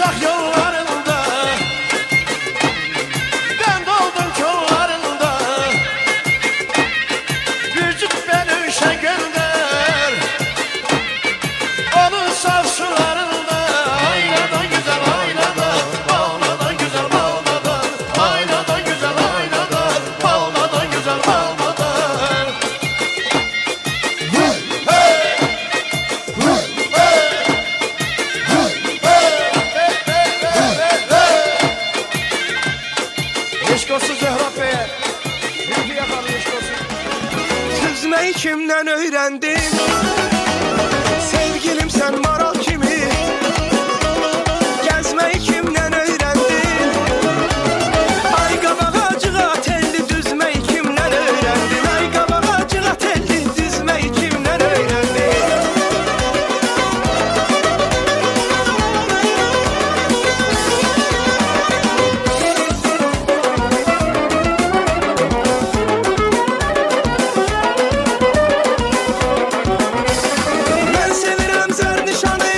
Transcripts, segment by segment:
uzak yollarında, ben doldum kollarında. Bircik belüşe gönder, onun saf sularında. Aynadan güzel aynadan, bağladan güzel bağladan. Aynadan güzel aynadan, bağladan güzel bağladan. Eşk olsun Zöhrab Bey'e. Zülfü yakalım eşk olsun. Süzmeyi kimden öğrendin? Sevgilim sen maral kimi? Gezmeyi kimden öğrendin? Ay qabağacığa telli düzmeyi kimden öğrendin? Ay qabağacığa telli düzmeyi kimden öğrendin? Ben sevirəm zər nişanı,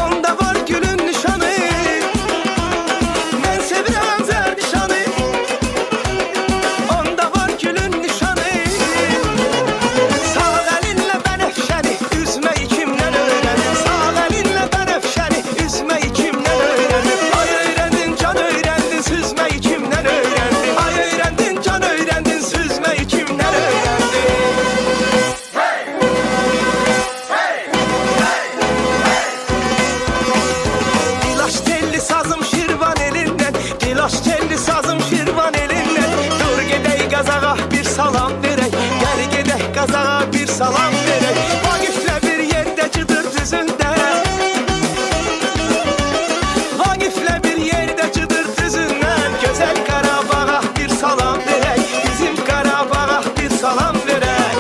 onda var gülün nişanı. Ben sevirəm zər nişanı, onda var gülün nişanı. Sağ əlinlə bənəfşəni üzməyi kimdən öyrəndin? Sağ əlinlə bənəfşəni üzməyi kimdən öyrəndin? Ay öyrəndin can öyrəndin süzməyi kimdən öyrəndin? Ay öyrəndin can öyrəndin süzməyi kimdən öyrəndin? Dilaş telli sazım Şirvan elinden, dilaş telli sazım Şirvan elinden. Dur gedək qazağa bir salam verək, gəl gedək qazağa bir salam verək. Vaqiflə bir yerdə cıdır düzündə, Vaqiflə bir yerdə cıdır düzündən. Gözəl Qarabağa bir salam verək, bizim Qarabağa bir salam verək.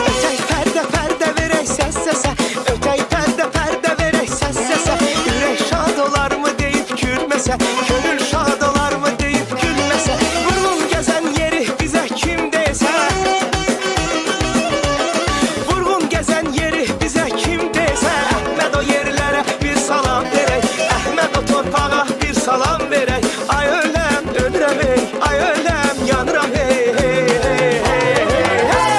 Ötək pərdə verək səs səsə, ötək pərdə verək səs səsə. Ürək şad olarmı deyib gülməsə, könül şad olarmı deyib gülməsə. Vurğun gəzən yeri bizə kim desə, vurğun gəzən yeri bizə kim desə. Əhməd o yerlərə bir salam verək, Əhməd o torpağa bir salam verək. Ay öləm, ölürəm ey, ay öləm, yanıram ey, hey, hey, hey, hey, hey.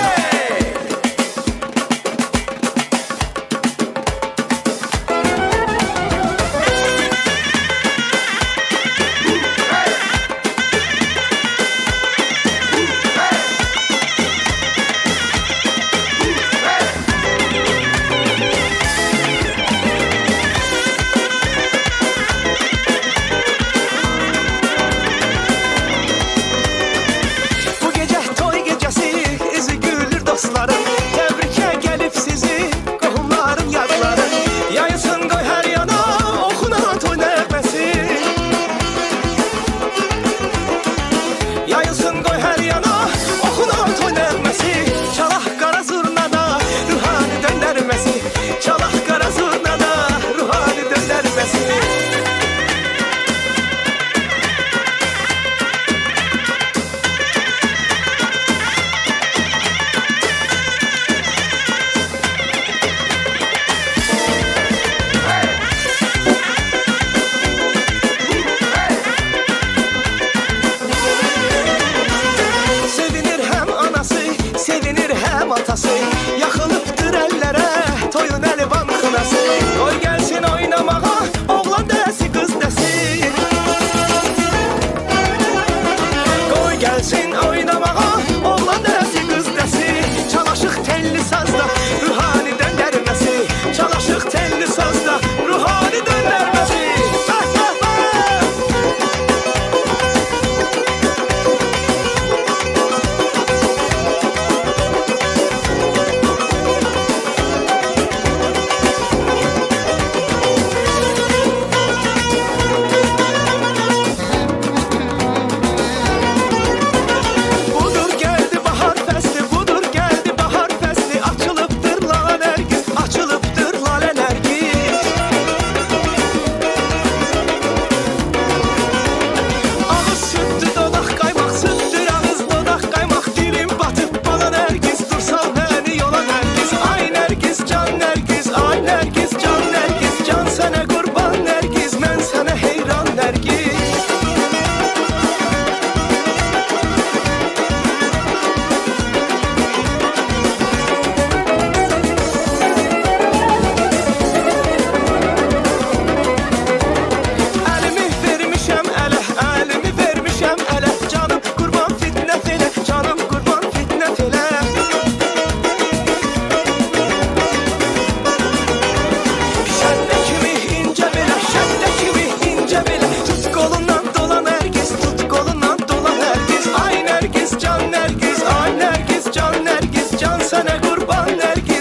Bu gecə toy gecəsi, üzü gülür dostlarım. Təbrikə gəlib sizi qohumların yadları. Yayılsın qoy hər yana, oxunan toy nəğməsi. Yayılsın qoy hər yana, oxunan toy nəğməsi. Çalaq qara zurnada, ruhani döndərməsi. Çalaq qara zurnada, ruhani döndərməsi. Sevinir həm anası, sevinir həm atası. Yaxılıbdır əllərə toyun əlivan xınası. Qoy gəlsin oynamağa, oğlan dəsi qız dəsi. Qoy gəlsin oynamağa, oğlan dəsi qız dəsi. Çalışıq telli sazda, ruhani döndərməsi. Çalışıq telli sazda, ruhani döndərməsi. Bəh, bəh, bəh.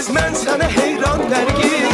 Sənsiz mən sənə heyran dərgin.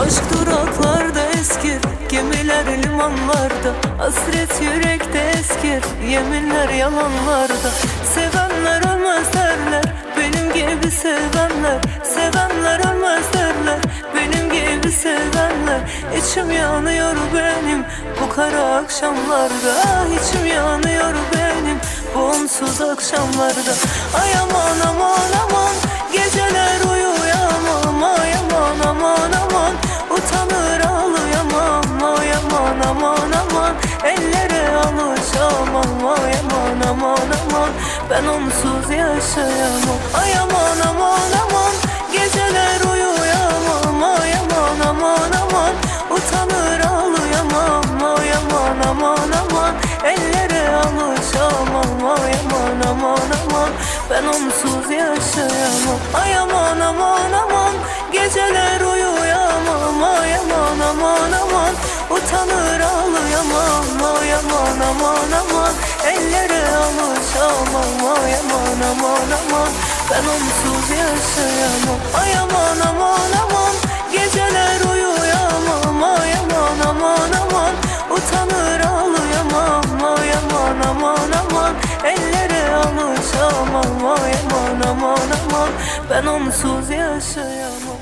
Aşk duraklarda eskir, gemiler limanlarda. Hasret yürekte eskir, yeminler yalanlarda. Sevenler ölmez derler, benim gibi sevenler. Sevenler ölmez derler, benim gibi sevenler. İçim yanıyor benim bu kara akşamlarda. İçim yanıyor benim bu onsuz akşamlarda. Ay aman aman aman, geceler uyuyamam. Ay aman aman aman, utanır ağlayamam. Ay aman aman aman, ellere alışamam. Ay aman aman aman, ben onsuz yaşayamam. Ay aman aman aman, geceler uyuyamam. Ay aman aman aman, utanır ağlayamam. Ay aman aman aman, ellere alışamam. Ay aman aman aman, ben onsuz yaşayamam. Ay aman aman aman, geceler uyuyamam. Ay aman aman aman, utanır ağlayamam. Ay aman aman aman, ellere alışamam. Ay aman aman aman, ben onsuz yaşayamam. Ay aman aman aman, geceler uyuyamam. Ay aman aman aman, utanır ağlayamam. Ay aman aman aman, ellere alışamam. Ay aman aman aman, ben onsuz yaşayamam.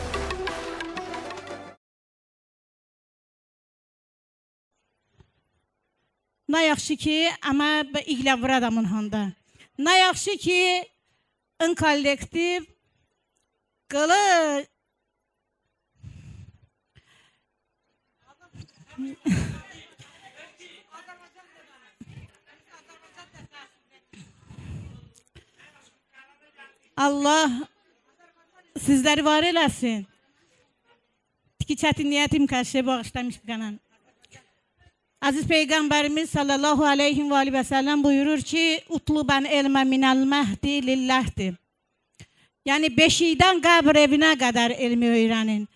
Ne yaxşı ki, ama iglə vur adamın handa. Ne yaxşı ki, ın kollektiv qılı... Allah sizləri var eləsin. Ki çətinliyyətim karşıya bağışlamış bir qanan. Aziz Peygamberimiz sallallahu aleyhi ve sellem buyurur ki, "Utlubən elmə minəl məhdi lilləhdir." Yani beşikdən qəbr evinə qədər elmi öyrənin.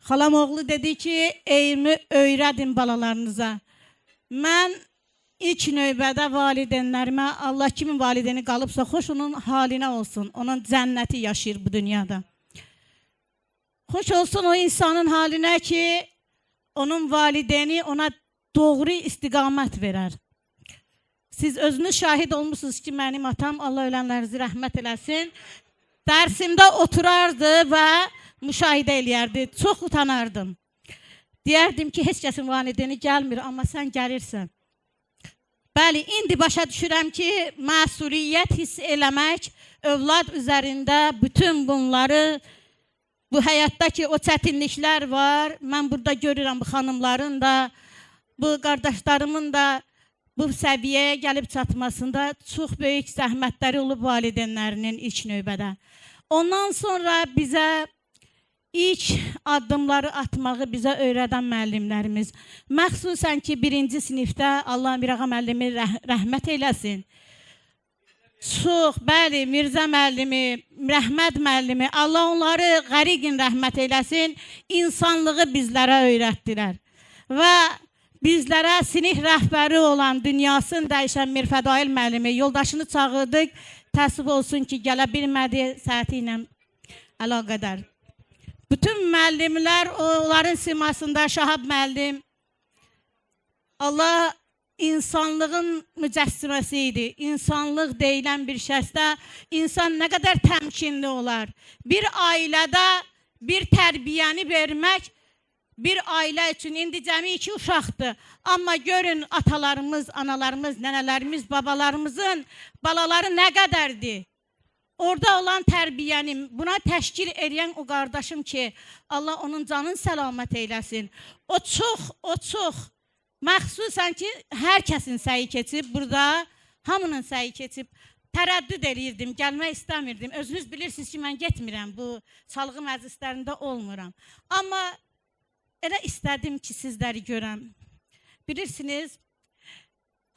Xalam oğlu dedi ki, elmi öyrədin balalarınıza. Mən ilk növbədə valideynlərimə, Allah kimin valideyni qalıbsa, xoş onun halinə olsun. Onun cənnəti yaşayır bu dünyada. Xoş olsun o insanın halinə ki, onun valideyni ona doğru istiqamət verər. Siz özünüz şahid olmuşsunuz ki, mənim atam, Allah ölənlərinizi rəhmət eləsin, dərsimdə oturardı və müşahidə eləyərdi. Çox utanardım. Deyərdim ki, heç kəsin valideyni gəlmir, amma sən gəlirsən. Bəli, indi başa düşürəm ki, məsuliyyət hiss eləmək, övlad üzərində bütün bunları, bu həyatdakı o çətinliklər var. Mən burada görürəm bu xanımların da, bu qardaşlarımın da bu səviyyəyə gəlib çatmasında çox böyük zəhmətləri olub valideynlərinin ilk növbədə. Ondan sonra bizə ilk addımları atmağı bizə öyrədən müəllimlərimiz. Məxsusən ki, 1-ci sinifdə Allah Mirağa müəllimi rəhmət eyləsin. Çox, bəli, Mirzə müəllimi, Rəhmət müəllimi, Allah onları qəriqin rəhmət eyləsin, insanlığı bizlərə öyrətdilər. Və bizlərə sinif rəhbəri olan dünyasını dəyişən Mir Fədail müəllimi yoldaşını çağırdıq. Təəssüf olsun ki, gələ bilmədi səati ilə əlaqədar. Bütün müəllimlər, onların simasında Şahab müəllim, Allah insanlığın mücəssiməsi idi. İnsanlıq deyilən bir şəxsdə insan nə qədər təmkinli olar. Bir ailədə bir tərbiyəni vermək, bir ailə üçün indi cəmi 2 uşaqdır. Amma görün atalarımız, analarımız, nənələrimiz, babalarımızın balaları nə qədərdir. Orada olan tərbiyəni buna təşkil edən o qardaşım ki, Allah onun canını səlamət eyləsin. O çox, məxsusən ki, hər kəsin səyi keçib, burada hamının səyi keçib. Tərəddüd edirdim, gəlmək istəmirdim. Özünüz bilirsiniz ki, mən getmirəm, bu çalğı məclislərində olmuram. Amma elə istədim ki, sizləri görəm. Bilirsiniz,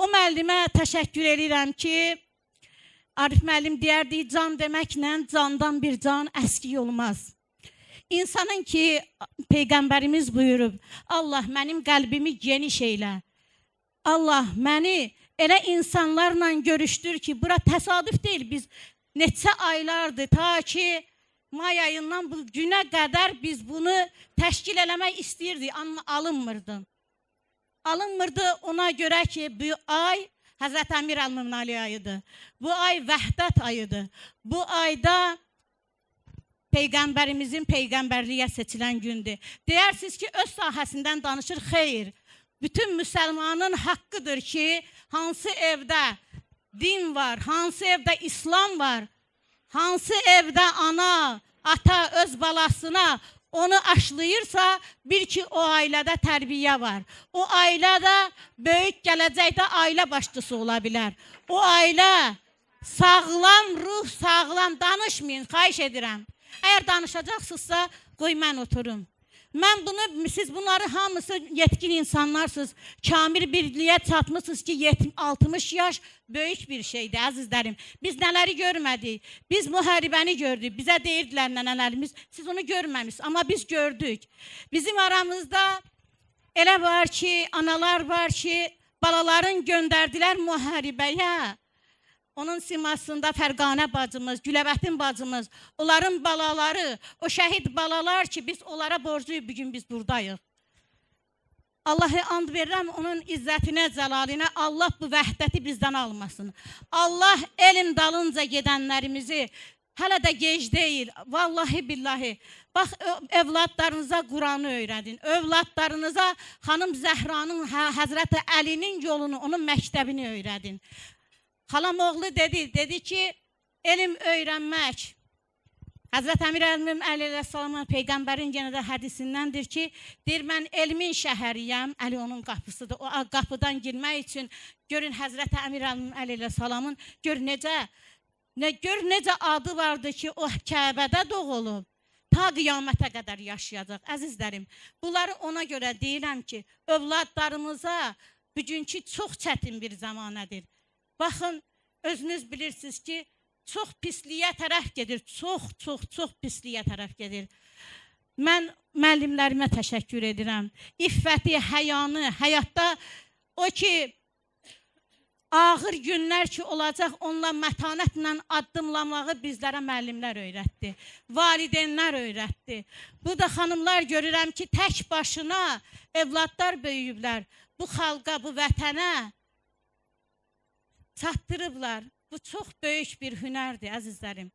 o müəllimə təşəkkür edirəm ki, Arif müəllim deyərdi, can deməklə candan bir can əskik olmaz. İnsanın ki, Peyğəmbərimiz buyurub, Allah mənim qəlbimi geniş eylə. Allah məni elə insanlarla görüşdür ki, bura təsadüf deyil. Biz neçə aylardır, ta ki, may ayından bu günə qədər biz bunu təşkil eləmək istəyirdik, amma alınmırdı. Alınmırdı ona görə ki, bu ay Həzrət Əmir Əl-Mömin Ali ayıdır. Bu ay vəhdət ayıdır. Bu ayda Peyğəmbərimizin Peyğəmbərliyə seçilən gündür. Deyirsiniz ki, öz sahəsindən danışır, xeyr. Bütün müsəlmanın haqqıdır ki, hansı evdə din var, hansı evdə İslam var, hansı evdə ana, ata öz balasına onu aşlayırsa, bil ki, o ailədə tərbiyə var. O ailədə böyük gələcəkdə ailə başçısı ola bilər. O ailə sağlam, ruh sağlam, danışmayın, xahiş edirəm. Əgər danışacaqsınızsa, qoy mən oturum. Mən bunu, siz bunları hamısı yetkin insanlarsınız. Kamil birliyə çatmışsınız ki, 60 yaş böyük bir şeydir, əzizlərim. Biz nələri görmədik? Biz müharibəni gördük. Bizə deyirdilər nənələrimiz, siz onu görməmişsiniz. Amma biz gördük. Bizim aramızda elə var ki, analar var ki, balaların göndərdilər müharibəyə. Onun simasında Fərqanə bacımız, Güləbətin bacımız, onların balaları, o şəhid balalar ki, biz onlara borcluyuz, bugün biz buradayıq. Allah'a and verirəm, onun izzətinə, cəlalinə, Allah bu vəhdəti bizdən almasın. Allah elm dalınca gedənlərimizi, hələ də gec deyil, vallahi billahi, bax, övladlarınıza Quranı öyrədin, övladlarınıza xanım Zəhranın, Həzrəti Əlinin yolunu, onun məktəbini öyrədin. Xalam oğlu dedi ki, elm öyrənmək. Həzrət Əmir Əl-Mömin Əleyhisselamın Peyğəmbərin yenə də hədisindəndir ki, deyir, mən elmin şəhəriyəm, Əli onun qapısıdır. O qapıdan girmək üçün, görün Həzrət Əmir Əl-Mömin Əleyhisselamın, gör necə adı vardı ki, o Kəbədə doğulub, ta qiyamətə qədər yaşayacaq. Əzizlərim, bunları ona görə deyirəm ki, övladlarımıza bugünkü çox çətin bir zamanədir. Baxın, özünüz bilirsiniz ki, çox pisliyə tərəf gedir, çox pisliyə tərəf gedir. Mən müəllimlərimə təşəkkür edirəm. İffəti, həyanı, həyatda o ki, ağır günlər ki olacaq, onunla mətanətlə addımlamağı bizlərə müəllimlər öyrətdi. Valideynlər öyrətdi. Bu da xanımlar görürəm ki, tək başına evladlar böyüyüblər. Bu xalqa, bu vətənə çatdırıblar. Bu çox böyük bir hünərdir, əzizlərim.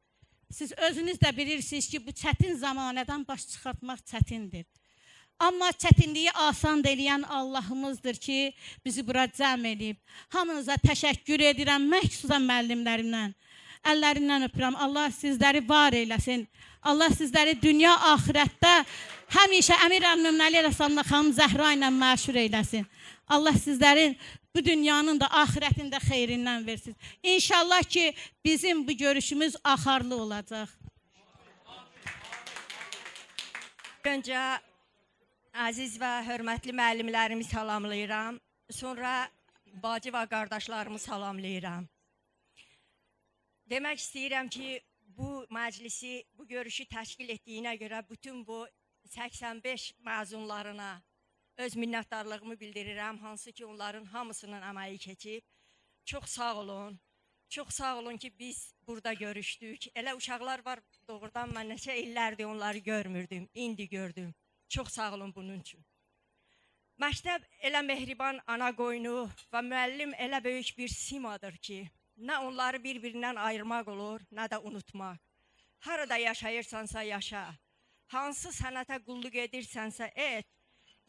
Siz özünüz də bilirsiniz ki, bu çətin zamanədən baş çıxartmaq çətindir. Amma çətinliyi asan eləyən Allahımızdır ki, bizi bura cəm edib. Hamınıza təşəkkür edirəm, məxsusən müəllimlərimdən. Əllərindən öpürəm. Allah sizləri var eyləsin. Allah sizləri dünya axirətdə həmişə Əmir Əl-Mömin Əli Rəsulullah xanım Zəhra ilə məşhur eyləsin. Allah sizlərin bu dünyanın da axirətində xeyrindən versin. İnşallah ki, bizim bu görüşümüz axarlı olacaq. Öncə əziz və hörmətli müəllimlərimi salamlayıram. Sonra bacı və qardaşlarımı salamlayıram. Demək istəyirəm ki, bu məclisi, bu görüşü təşkil etdiyinə görə bütün bu 85 məzunlarına öz minnətdarlığımı bildirirəm. Hansı ki, onların hamısının əməyi keçib. Çox sağ olun. Çox sağ olun ki, biz burada görüşdük. Elə uşaqlar var, doğrudan mən neçə illərdir onları görmürdüm. İndi gördüm. Çox sağ olun bunun üçün. Məktəb elə mehriban ana qoynu və müəllim elə böyük bir simadır ki, nə onları bir-birindən ayırmaq olur, nə də unutmaq. Harada yaşayırsansa yaşa, hansı sənətə qulluq edirsənsə et,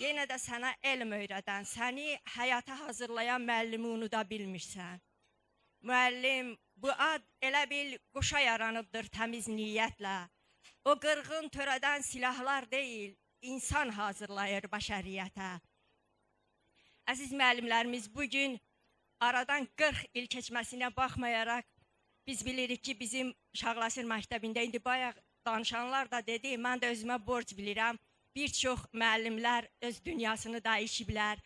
yenə də sənə elm öyrədən, səni həyata hazırlayan müəllimi unuda bilmirsən. Müəllim, bu ad elə bil quşa yaranıbdır təmiz niyyətlə. O qırğın törədən silahlar deyil, insan hazırlayır bəşəriyyətə. Əziz müəllimlərimiz, bugün aradan 40 il keçməsinə baxmayaraq, biz bilirik ki, bizim Şağlasir məktəbində indi bayaq danışanlar da dedi, mən də özümə borc bilirəm. Bir çox müəllimlər öz dünyasını dəyişiblər.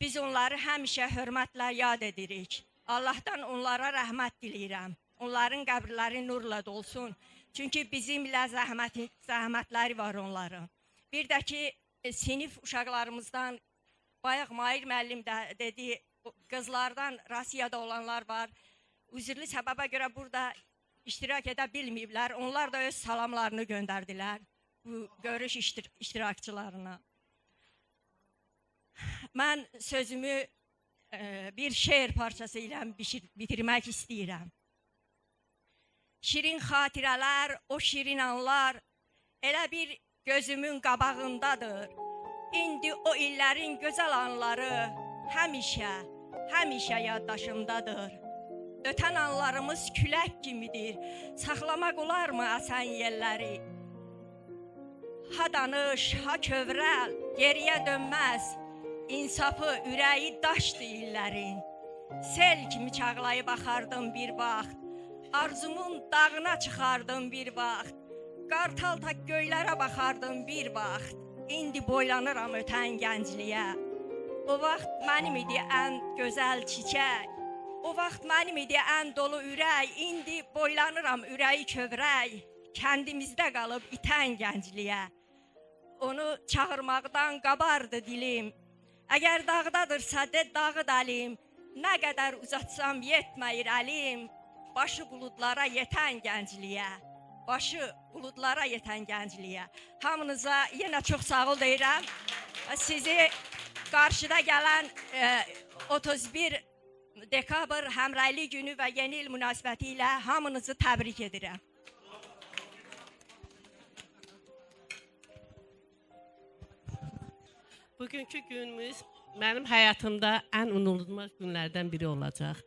Biz onları həmişə hörmətlə yad edirik. Allahdan onlara rəhmət diləyirəm. Onların qəbirləri nurla dolsun. Çünki bizimlə zəhmətləri var onların. Bir də ki, sinif uşaqlarımızdan, bayaq Mahir müəllim də dedi, qızlardan Rusiyada olanlar var. Üzrlü səbəbə görə burada iştirak edə bilməyiblər. Onlar da öz salamlarını göndərdilər bu görüş iştirakçılarına. Mən sözümü bir şeir parçası ilə bitirmək istəyirəm. Şirin xatirələr, o şirin anlar elə bir gözümün qabağındadır. İndi o illərin gözəl anları həmişə yaddaşımdadır. Ötən anlarımız külək kimidir, saxlamaq olarmı əsən yelləri? Ha danış, ha kövrəl, geriyə dönməz, insafı, ürəyi daşdı illərin. Sel kimi çağlayıb axardım bir vaxt, arzumun dağına çıxardım bir vaxt, qartal tak göylərə baxardım bir vaxt, indi boylanıram ötən gəncliyə. O vaxt mənim idi ən gözəl çiçək, o vaxt mənim idi ən dolu ürək, indi boylanıram ürəyi kövrək, kəndimizdə qalıb itən gəncliyə. Onu çağırmaqdan qabardı dilim, əgər dağdadırsa de dağı dəlim, nə qədər uzatsam yetməyir əlim, başı buludlara yetən gəncliyə. Başı buludlara yetən gəncliyə. Hamınıza yenə çox sağ ol deyirəm. Sizi qarşıda gələn 31 dekabr Həmrəylik günü və yeni il münasibəti ilə hamınızı təbrik edirəm. Bugünkü günümüz mənim həyatımda ən unudulmaz günlərdən biri olacaq.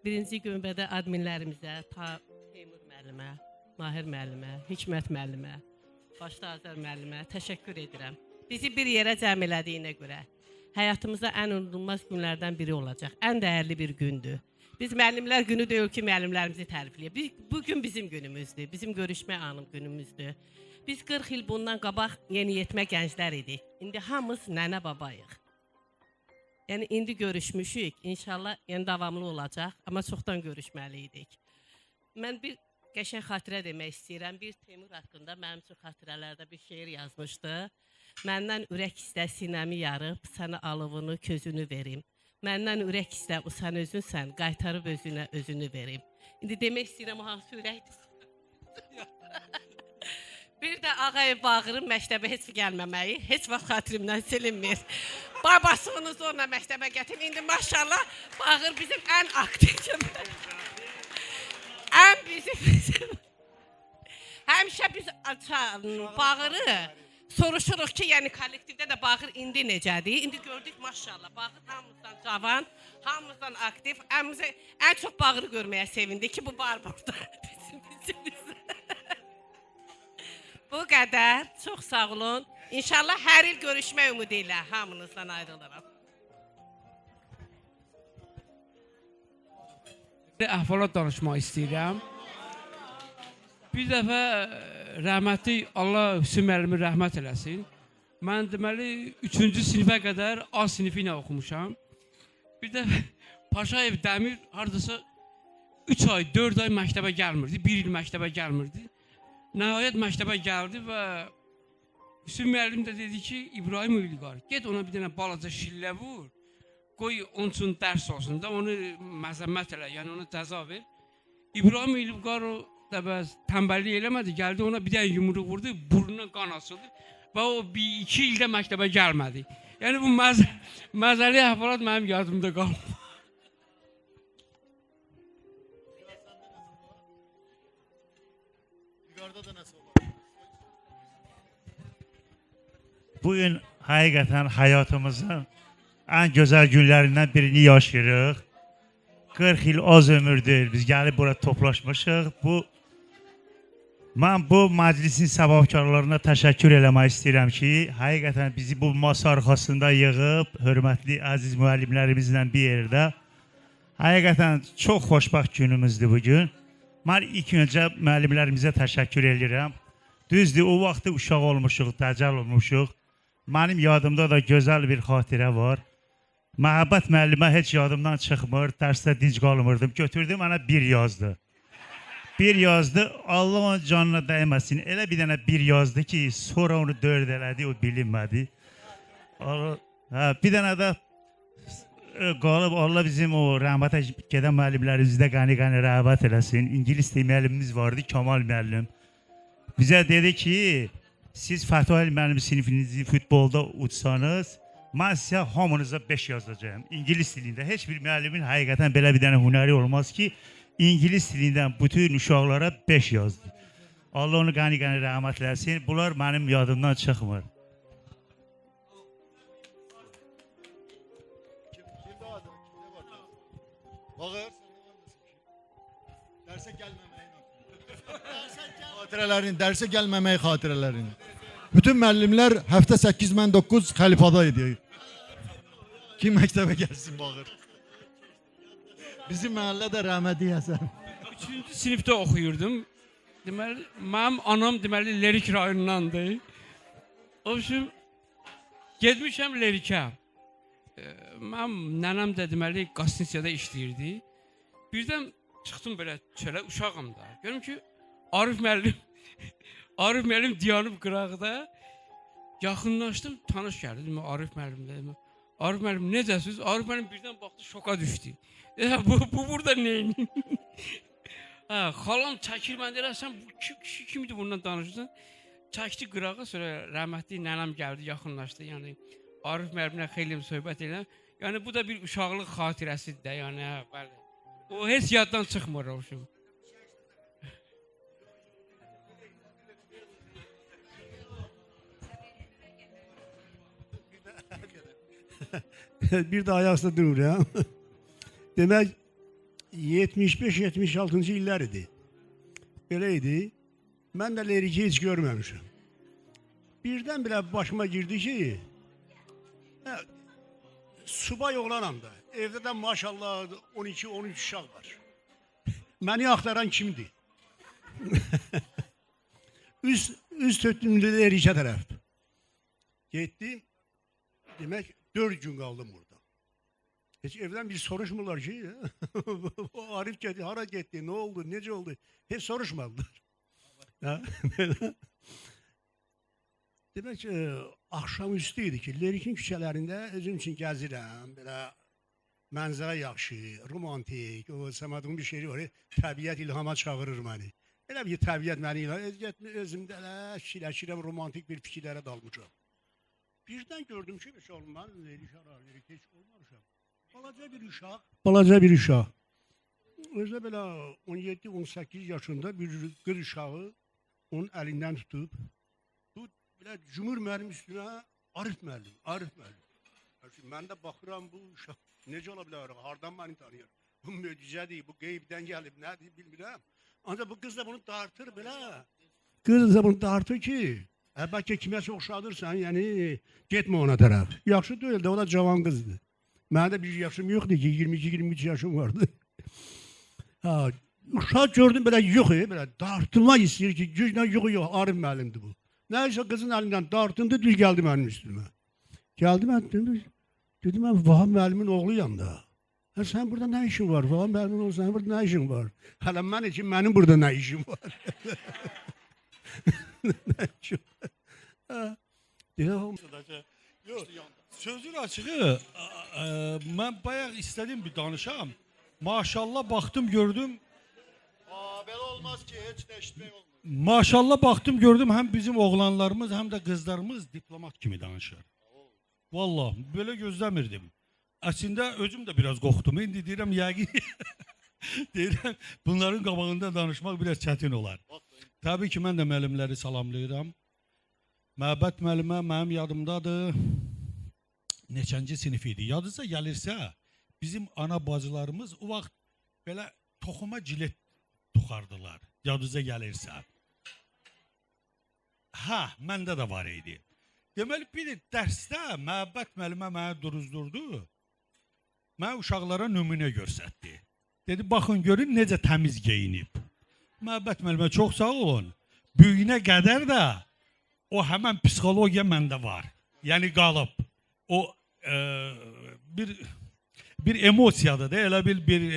Birinci günbədə adminlərimizə, Teymur müəllimə, Mahir müəllimə, Hikmət müəllimə, başda Azər müəllimə təşəkkür edirəm. Bizi bir yerə cəm elədiyinə görə həyatımızda ən unudulmaz günlərdən biri olacaq. Ən dəyərli bir gündür. Biz müəllimlər günü deyil ki, müəllimlərimizi tərifləyək. Bugün bizim günümüzdür, bizim görüşmə anım günümüzdür. Biz 40 il bundan qabaq yeniyetmə gənclər idik. İndi hamımız nənə babayıq. Yəni, indi görüşmüşük. İnşallah yəni davamlı olacaq. Amma çoxdan görüşməliydik. Mən bir qəşəng xatirə demək istəyirəm. Bir Teymur haqqında mənim üçün xatirələrdə bir şeir yazmışdı. Məndən ürək istə sinəmi yarıb, sənə alovunu, közünü verim. Məndən ürək istə, o sən özünsən, qaytarıb özünə özünü verim. İndi demək istəyirəm, o hansı ürəkdir? Bir də Ağayev Bağırın məktəbə heç gəlməməyi heç vaxt xatirimdən silinmir. Babası onu zorla məktəbə gətirib. İndi maşallah Bağır bizim ən aktiv ən bizim həmişə biz Bağırı soruşuruq ki, yəni kollektivdə də Bağır indi necədir? İndi gördük maşallah Bağır hamımızdan cavan, hamımızdan aktiv. Ən çox Bağırı görməyə sevindik ki, bu var burada. Bu qədər. Çox sağ olun. İnşallah hər il görüşmək ümidi ilə hamınızdan ayrılıram. Əhvalat danışmaq istəyirəm. Bir dəfə rəhmətli Allah Hüsnü müəllimi rəhmət eləsin. Mən deməli 3-cü sinifə qədər A sinifi ilə oxumuşam. Bir dəfə Paşayev Dəmir hardasa 3 ay, 4 ay məktəbə gəlmirdi. 1 il məktəbə gəlmirdi. Nəhayət məktəbə gəldi və Hüsnü müəllim də dedi ki, İbrahim Ülqar, get ona bir dənə balaca şillə vur, qoy onun üçün dərs olsun da, onu məzəmmət elə, yəni ona cəza ver. İbrahim Ülqar o tənbəllik eləmədi, gəldi ona bir dənə yumruq vurdu, burnuna qan asıldı və o 2 ildə məktəbə gəlmədi. Yəni bu məzəli əhvalat mənim yadımda qaldı. Bugün həqiqətən həyatımızın ən gözəl günlərindən birini yaşayırıq. 40 il az ömürdür, biz gəlib bura toplaşmışıq. Mən bu məclisin səbəbkarlarına təşəkkür eləmək istəyirəm ki, həqiqətən bizi bu masa arxasında yığıb, hörmətli əziz müəllimlərimizlə bir yerdə. Həqiqətən çox xoşbəxt günümüzdür bugün. Mən ilk öncə müəllimlərimizə təşəkkür edirəm. Düzdür, o vaxtı uşaq olmuşuq, təcəl olmuşuq. Mənim yadımda da gözəl bir xatirə var. Məhəbbət müəllimə heç yadımdan çıxmır, dərsdə dinc qalmırdım. Götürdü mənə 1 yazdı. 1 yazdı, Allah onun canına dəyməsin. Elə bir dənə 1 yazdı ki, sonra onu 4 elədi, o bilinmədi. Bir dənə də qalıb, Allah bizim o rəhmətə gedən müəllimlərimizdə qəni-qəni rəhmət eləsin. İngilis dil müəllimimiz vardı, Kamal müəllim. Bizə dedi ki, siz Fəthuəli müəllim sinifinizi futbolda uçsanız, mən sizə hamınıza 5 yazacağım. İngilis dilində heç bir müəllimin həqiqətən belə bir dənə hünəri olmaz ki, İngilis dilindən bütün uşaqlara 5 yazdı. Allah onu qəni-qəni rəhmət eləsin. Bunlar mənim yadımdan çıxmır. Bağır. Dərsə gəlməməyi. Xatirələrin, dərsə gəlməməyi xatirələrin. Bütün müəllimlər həftə 8 mən 9 xəlifada edir. Kim məktəbə gəlsin Bağır. Bizim məhəllədə rəhmət deyəsən. 3-cü sinifdə oxuyurdum. Deməli, mənim anam deməli Lerik rayonundandır. O üçün getmişəm Lerikə. Mənim nənəm də deməli Qastiniyada işləyirdi. Birdən çıxdım belə çölə, uşağım da. Görüm ki, Arif müəllim dayanıb qırağda. Yaxınlaşdım, tanış gəldi. Dedim, Arif müəllim dedim. Arif müəllim necəsiniz? Arif müəllim birdən baxdı, şoka düşdü. Bu burada neyin? Xalam çəkir, mən deyirəm, sən bu kişi kimdir bundan danışırsan? Çəkdi qırağa, sonra rəhmətli nənəm gəldi, yaxınlaşdı. Yəni Arif müəllimlə xeyli söhbət edirəm. Yəni bu da bir uşaqlıq xatirəsidir də, yəni bəli. O heç yaddan çıxmır o şey. Bir də ayaqda dururam. Demək 75-76-cı illər idi. Belə idi. Mən də Leriki heç görməmişəm. Birdən-birə başıma girdi ki, subay oğlanam da. Evdə də maşallah 12-13 uşaq var. Məni axtaran kimdir? Üz tötdüm Lerikə tərəf. Getdim. Demək 4 gün qaldım burada. Heç evdən bir soruşmurlar ki, o Arif getdi, hara getdi, nə oldu, necə oldu? Heç soruşmadılar. Demək ki, axşamüstü idi ki, Lerikin küçələrində özüm üçün gəzirəm, belə mənzərə yaxşı, romantik, o Səmədin bir şeiri var, təbiət ilhama çağırır məni. Elə bir təbiət məni ilə özümdə elə şirə-şirə romantik bir fikirlərə dalmışam. Birdən gördüm ki, mesela mən lirik heç olmamışam. Balaca bir uşaq. Özdə belə 17-18 yaşında bir qız uşağı onun əlindən tutub, bu belə cumur mənim üstünə Arif müəllim. Mən də baxıram bu uşaq necə ola bilər, hardan məni tanıyır? Bu möcüzədir, bu qeybdən gəlib, nədir bilmirəm. Ancaq bu qız da bunu dartır belə. Qız da bunu dartır ki, bəlkə kiməsə oxşadırsan, yəni getmə ona tərəf. Yaxşı deyil də, o da cavan qızdır. Məndə bir yaşım yoxdur ki, 22-23 yaşım vardı. Uşaq gördüm belə yox, belə dartılmaq istəyir ki, güclə yox, Arif müəllimdir bu. Nəysə qızın əlindən dartındı, düz gəldi mənim üstümə. Gəldi mən dedim, mən Vahab müəllimin oğluyam da. Sən burada nə işin var? Vahab müəllimin oğlu, sənin burada nə işin var? Hələ mən için mənim burada nə işim var? Nə işim var? Sözün açığı, mən bayaq istədim bir danışam. Maşallah baxdım gördüm. Belə olmaz ki, heç nə eşitmək olmaz. Maşallah baxdım gördüm, həm bizim oğlanlarımız, həm də qızlarımız diplomat kimi danışır. Vallahi belə gözləmirdim. Əslində özüm də biraz qorxdum. İndi deyirəm yəqin deyirəm bunların qabağında danışmaq biraz çətin olar. Təbii ki, mən də müəllimləri salamlayıram. Məhəbbət müəllimə mənim yadımdadır. Neçənci sinif idi. Yadınıza gəlirsə, bizim ana bacılarımız o vaxt belə toxuma cilet toxardılar. Yadınıza gəlirsə. Məndə də var idi. Deməli, bir dərsdə Məhəbbət müəllimə məni duruzdurdu. Mən uşaqlara nümunə göstərdi. Dedi, baxın, görün necə təmiz geyinib. Məhəbbət müəllimə çox sağ olun. Büyüyünə qədər də o həmən psixologiya məndə var. Yəni qalıb. O bir emosiyadır da, elə bir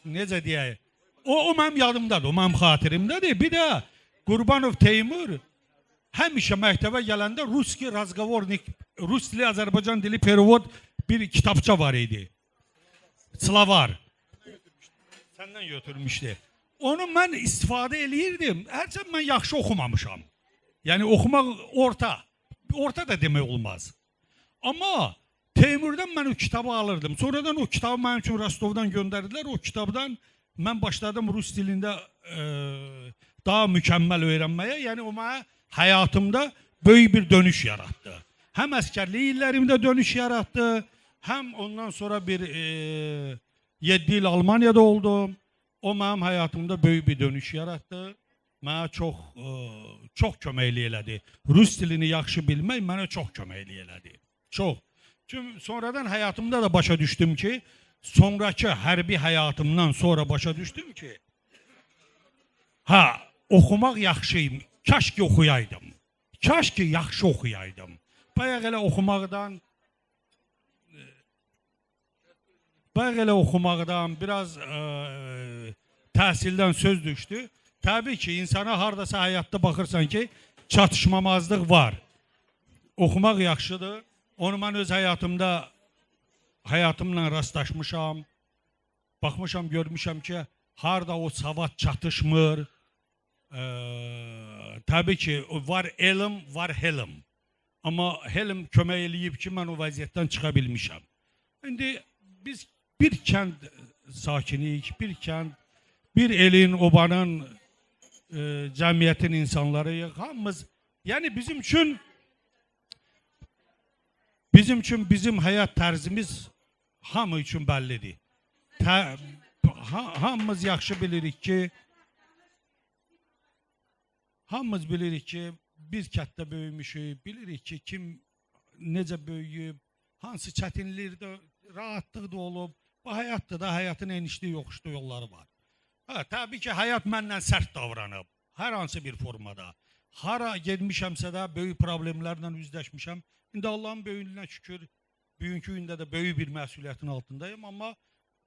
necə deyək. O mənim yadımdadır, o mənim xatirimdədir. Bir də Qurbanov Teymur həmişə məktəbə gələndə Ruski razgovornik, Rus dili, Azərbaycan dili perevod bir kitabça var idi. Slavar. Səndən götürmüşdü. Onu mən istifadə eləyirdim. Hərçənd mən yaxşı oxumamışam. Yəni oxumaq orta da demək olmaz. Amma Teymurdan mən o kitabı alırdım. Sonradan o kitabı mənim üçün Rostovdan göndərdilər. O kitabdan mən başladım Rus dilində daha mükəmməl öyrənməyə. Yəni o mənə həyatımda böyük bir dönüş yaratdı. Həm əskərlik illərimdə dönüş yaratdı, həm ondan sonra bir 7 il Almaniyada oldum. O mənim həyatımda böyük bir dönüş yaratdı. Mənə çox köməkli elədi. Rus dilini yaxşı bilmək mənə çox köməkli elədi. Çox. Çünki sonradan həyatımda da başa düşdüm ki, sonraki hərbi həyatımdan sonra başa düşdüm ki, oxumaq yaxşıyım. Kaş ki oxuyaydım. Kaş ki yaxşı oxuyaydım. Bayaq elə oxumaqdan, biraz təhsildən söz düşdü. Təbii ki, insana haradasa həyatda baxırsan ki, çatışmamazlıq var. Oxumaq yaxşıdır. Onu mən öz həyatımla rastlaşmışam. Baxmışam, görmüşəm ki, harada o savad çatışmır. Təbii ki, var elm, var helm. Amma helm kömək eləyib ki, mən o vəziyyətdən çıxa bilmişəm. İndi biz bir kənd sakiniyik, bir kənd, bir elin, obanın, cəmiyyətin insanlarıyıq. Hamımız, yəni bizim üçün bizim həyat tərzimiz hamı üçün bəllidir. Hamımız yaxşı bilirik ki, biz kənddə böyümüşük, bilirik ki, kim necə böyüyüb, hansı çətinlikdə, rahatlıq da olub, bu həyatda da həyatın enişli, yoxuşlu yolları var. Təbii ki, həyat məndən sərt davranıb, hər hansı bir formada. Hara gedmişəmsə də böyük problemlərlə üzləşmişəm. İndi Allahın böyüklüyünə şükür, bugünkü gündə də böyük bir məsuliyyətin altındayım, amma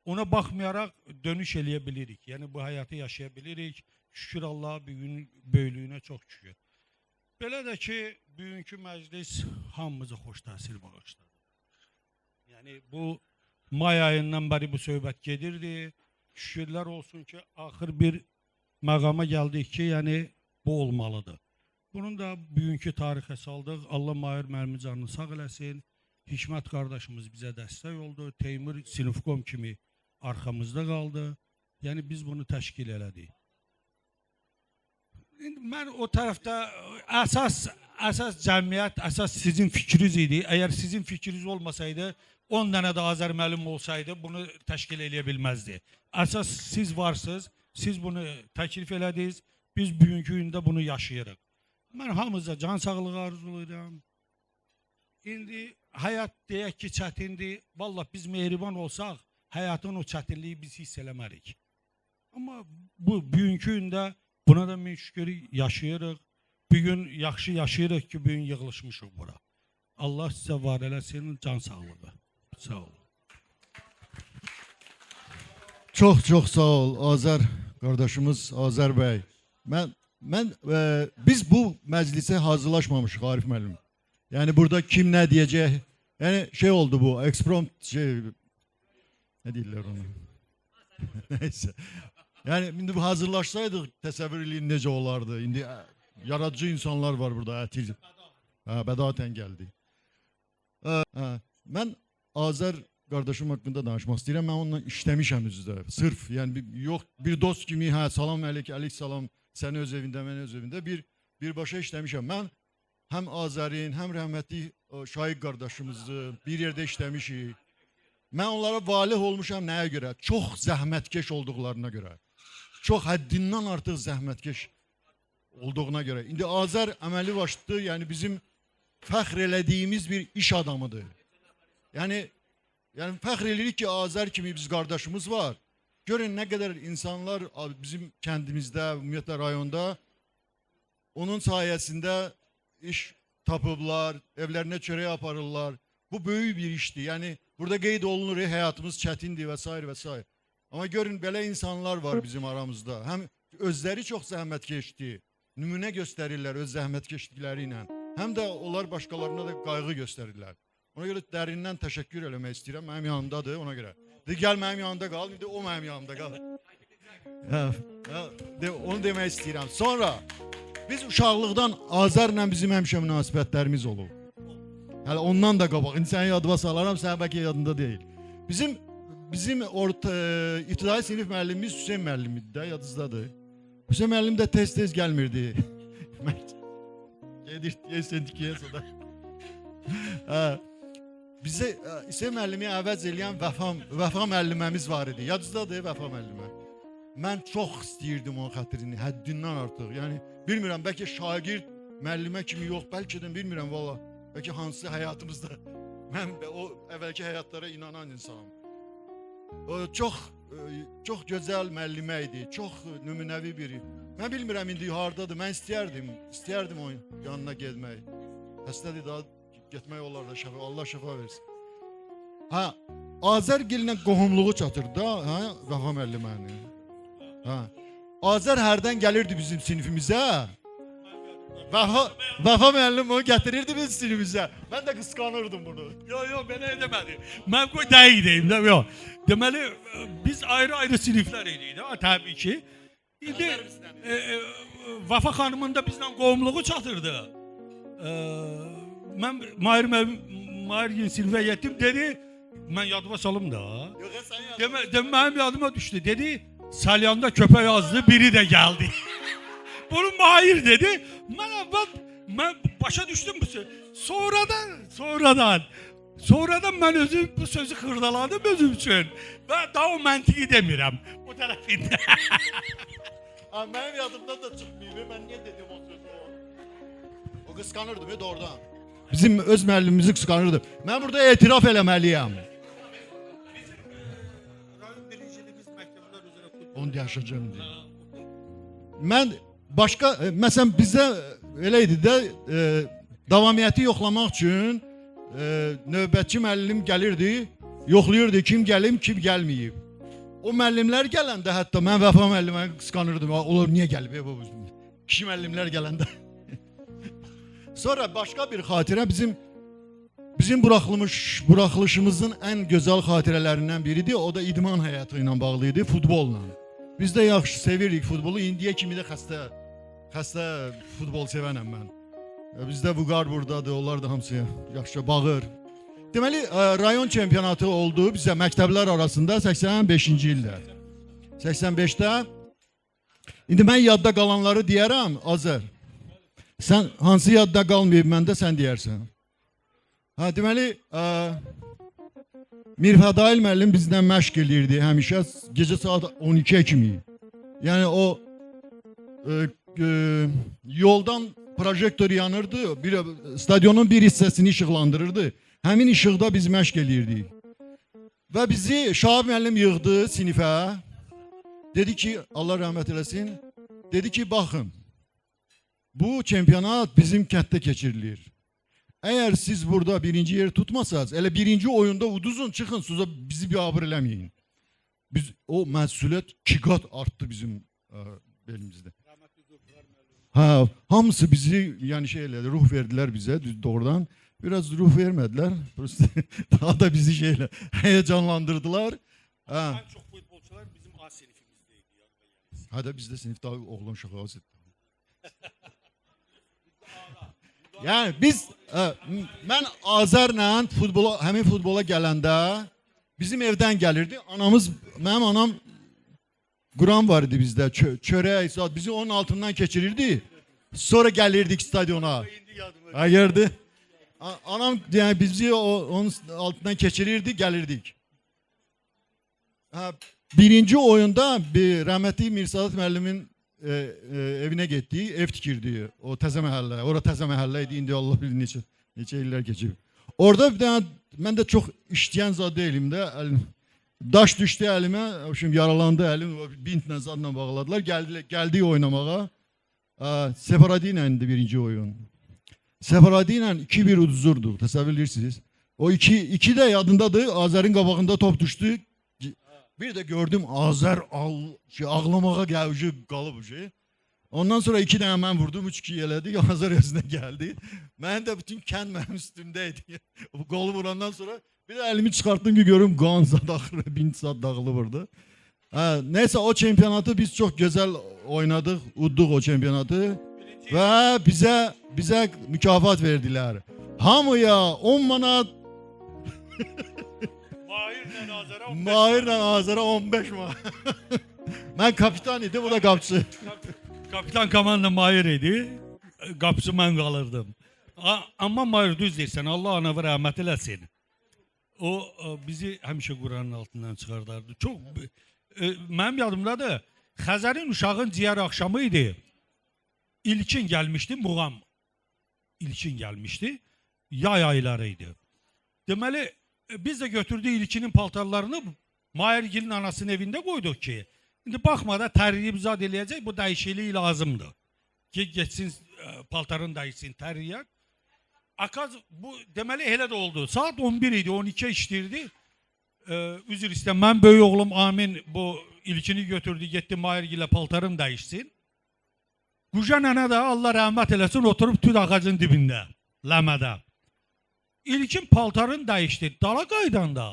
ona baxmayaraq dönüş eləyə bilirik. Yəni bu həyatı yaşaya bilirik. Şükür Allah böyüklüyünə çox şükür. Belə də ki, bugünkü məclis hamımıza xoş təsir bağışladı. Yəni bu may ayından bəri bu söhbət gedirdi. Şükürlər olsun ki, axır bir məqama gəldik ki, yəni bu olmalıdır. Bunun da bugünkü tarixə saldıq. Allah Mahir müəllimin canını sağ eləsin. Hikmət qardaşımız bizə dəstək oldu. Teymur Sinifkom kimi arxamızda qaldı. Yəni biz bunu təşkil elədik. İndi mən o tərəfdə əsas cəmiyyət, əsas sizin fikriniz idi. Əgər sizin fikriniz olmasaydı, 10 dənə də Azər müəllim olsaydı, bunu təşkil eləyə bilməzdi. Əsas siz varsınız, siz bunu təklif elədiniz, biz bugünkü gündə bunu yaşayırıq. Mən hamınıza can sağlığı arzulayıram. İndi həyat deyək ki, çətindir. Vallahi biz mehriban olsaq, həyatın o çətinliyi biz hiss eləmərik. Amma bu bugünkü gündə buna da min şükür yaşayırıq. Bugün yaxşı yaşayırıq ki, bugün yığılışmışıq bura. Allah sizə var eləsin, can sağlığı. Sağ olun. Çox sağ ol Azər qardaşımız Azər bəy. Biz bu məclisə hazırlaşmamışıq Arif müəllim. Yəni burada kim nə deyəcək? Yəni şey oldu bu, eksprompt nə deyirlər ona? Neyse. Yəni indi bu hazırlaşsaydıq təsəvvür eləyin necə olardı. İndi yaradıcı insanlar var burada. Bədavətən gəldi. Mən Azər qardaşım haqqında danışmaq istəyirəm. Mən onunla işləmişəm üzrə. Sırf yəni yox bir dost kimi salam əleyk salam sən öz evində, mən öz evində birbaşa işləmişəm. Mən həm Azərin, həm rəhmətli Şaiq qardaşımızı bir yerdə işləmişik. Mən onlara valih olmuşam nəyə görə? Çox zəhmətkeş olduqlarına görə. Çox həddindən artıq zəhmətkeş olduğuna görə. İndi Azər əməli başdı, yəni bizim fəxr elədiyimiz bir iş adamıdır. Yəni fəxr edirik ki, Azər kimi biz qardaşımız var. Görün nə qədər insanlar bizim kəndimizdə, ümumiyyətlə rayonda onun sayəsində iş tapıblar, evlərinə çörək aparırlar. Bu böyük bir işdir. Yəni burada qeyd olunur, həyatımız çətindir və s. və s. Amma görün belə insanlar var bizim aramızda. Həm özləri çox zəhmətkeşdir, nümunə göstərirlər öz zəhmətkeşlikləri ilə. Həm də onlar başqalarına da qayğı göstərirlər. Ona görə dərindən təşəkkür eləmək istəyirəm. Mənim yanımdadır ona görə. Gəl mənim yanımda qal, bir də o mənim yanımda qal. Onu demək istəyirəm. Sonra biz uşaqlıqdan Azərlə bizim həmişə münasibətlərimiz olub. Hələ ondan da qabaq. İndi səni yadıma salaram, sən bəlkə yadında deyil. Bizim ibtidai sinif müəllimimiz Hüseyn müəllimdir də, yadınızdadır. Hüseyn müəllim də tez gəlmirdi. Gedir, deyəsən dikiyə sada. Bizə Hüseyn müəllimi əvəz eləyən Vəfa müəlliməmiz var idi. Yadınızdadır Vəfa müəllimə. Mən çox istəyirdim onun xətrini, həddindən artıq. Yəni, bilmirəm, bəlkə şagird müəllimə kimi yox, bəlkə də bilmirəm, valla. Bəlkə hansı həyatımızda, mən o əvvəlki həyatlara inanan insanım. Çox gözəl müəllimə idi, çox nümunəvi biri. Mən bilmirəm, indi hardadır, mən istəyərdim onun yanına gedmək. Həstədir daha getmək olar da, Allah şəfa versin. Azərgillə qohumluğu çatır da, Vəfa müəlliməni. Azər hərdən gəlirdi bizim sinifimizə. Vəfa müəllim onu gətirirdi bizim sinifimizə. Mən də qısqanırdım bunu. Yox, belə edəmədi. Mən qoy dəqiq deyim də, yox. Deməli, biz ayrı-ayrı siniflər idik də, təbii ki. İndi Vəfa xanımın da bizlə qohumluğu çatırdı. Mən Mahir sinifə getdim, dedi, mən yadıma salım da. Mənim yadıma düşdü, dedi, salyanda köpək azdı, biri də gəldi. Bunu Mahir dedi, mən başa düşdüm bu sözü. Sonradan mən özüm bu sözü xırdaladım özüm üçün. Və daha o məntiqi demirəm, o tərəfində. Mənim yadımdan da çıxmayıb, mən niyə dedim o sözü? O qısqanırdım, doğrudan. Bizim öz müəllimimizi qısqanırdı. Mən burada etiraf eləməliyəm. Onu yaşayacağım deyə. Mən başqa, məsələn bizdə elə idi də, davamiyyəti yoxlamaq üçün növbətçi müəllim gəlirdi, yoxlayırdı kim gəlib, kim gəlməyib. O müəllimlər gələndə hətta mən Vəfa müəllimə qısqanırdım. Onlar niyə gəlib bu kişi müəllimlər gələndə? Sonra başqa bir xatirə bizim buraxılışımızın ən gözəl xatirələrindən biridir. O da idman həyatı ilə bağlı idi, futbolla. Biz də yaxşı sevirik futbolu. İndiyə kimi də xəstə futbol sevənəm mən. Bizdə Vüqar buradadır, onlar da hamısı yaxşı bağır. Deməli, rayon çempionatı oldu bizə məktəblər arasında 85-ci ildə. 85-də. İndi mən yadda qalanları deyərəm, Azər. Sən hansı yadda qalmayıb məndə sən deyərsən. Ha, deməli, Mirfədail müəllim bizdən məşq eləyirdi həmişə gecə saat 12-yə kimi. Yəni o yoldan projektor yanırdı, stadionun bir hissəsini işıqlandırırdı. Həmin işıqda biz məşq eləyirdik. Və bizi Şahab müəllim yığdı sinifə. Dedi ki, Allah rəhmət eləsin, dedi ki, baxın, bu çempionat bizim kənddə keçirilir. Əgər siz burada birinci yeri tutmasanız, elə birinci oyunda uduzun, çıxın, suza bizi bir abır eləməyin. O məsuliyyət 2 qat artdı bizim belimizdə. Ha, hamısı bizi yəni şey elədi, ruh verdilər bizə doğrudan. Biraz ruh vermediler. Daha da bizi şeyle heyecanlandırdılar. Ha. En çok futbolcular bizim A sinifimizdeydi. Hadi bizde sınıfta oğlan uşağı az etti. Yani biz ben Azərlə futbola, həmin futbola gələndə bizim evden gelirdi. Anamız, benim anam Quran var idi bizdə. Çörək, saat bizi onun altından keçirirdi. Sonra gelirdik stadyona. Hayırdı. Anam yani bizi onun altından keçirirdi, gelirdik. Birinci oyunda bir rahmetli Mirsadat müəllimin evine getdik, ev tikirdi. O təzə məhəllə, ora təzə məhəllə idi, indi Allah bilir neçə illər keçib. Orada bir dənə, mən də çox işləyən zad değilim də, daş düşdü əlimə, şimdi yaralandı əlim, bintlə zadla bağladılar, gəldik oynamağa. Sefaradi ilə indi birinci oyun. Sefaradi ilə 2-1 uduzurdu, təsəvvür edirsiniz. O iki de yadındadır, Azər'in qabağında top düşdü. Bir de gördüm Azər ağlamağa gəldi, qalıb şey. Ondan sonra 2 dənə mən vurdum, 3-2 elədik, Azər özünə gəldi. Mən də bütün kənd mənim üstümdəydi. Qolu vurandan sonra bir de elimi çıxartdım ki görüm qan zad axırı, bint zad dağılıbırdı. Neyse o çempionatı biz çok güzel oynadık, udduk o çempionatı. Ve bize mükafat verdiler. Hamıya 10 manat. Mahirlə Azərə 15 manat. Ben kapitan idim, o da qapçı. Kapitan komanda Mahir idi. Qapçı mən qalırdım. Amma Mahir düz deyirsən, Allah ona rəhmət eləsin. O bizi həmişə Quranın altından çıxardardı. Çox mənim yadımdadır. Xəzərin uşağın ciyər axşamı idi. İlkin gəlmişdi, muğam. İlkin gəlmişdi. Yay ayları idi. Deməli, biz də götürdük İlkinin paltarlarını Mahirgilin anasının evində qoyduq ki, indi baxmada təriyib zad eləyəcək, bu dəyişiklik lazımdır. Ki, geçsin, paltarın dəyişsin, təriyək. Akaz, bu deməli elə də oldu. Saat 11 idi, 12'ye işləyirdi. Üzr istəyəm, mən böyük oğlum Amin bu İlkini götürdü, getdi Mahirgilə paltarım dəyişsin. Quca nənə də Allah rəhmət eləsin, oturub tüd ağacın dibində, ləmədə. İlkin paltarın dəyişdi, dala qaydanda,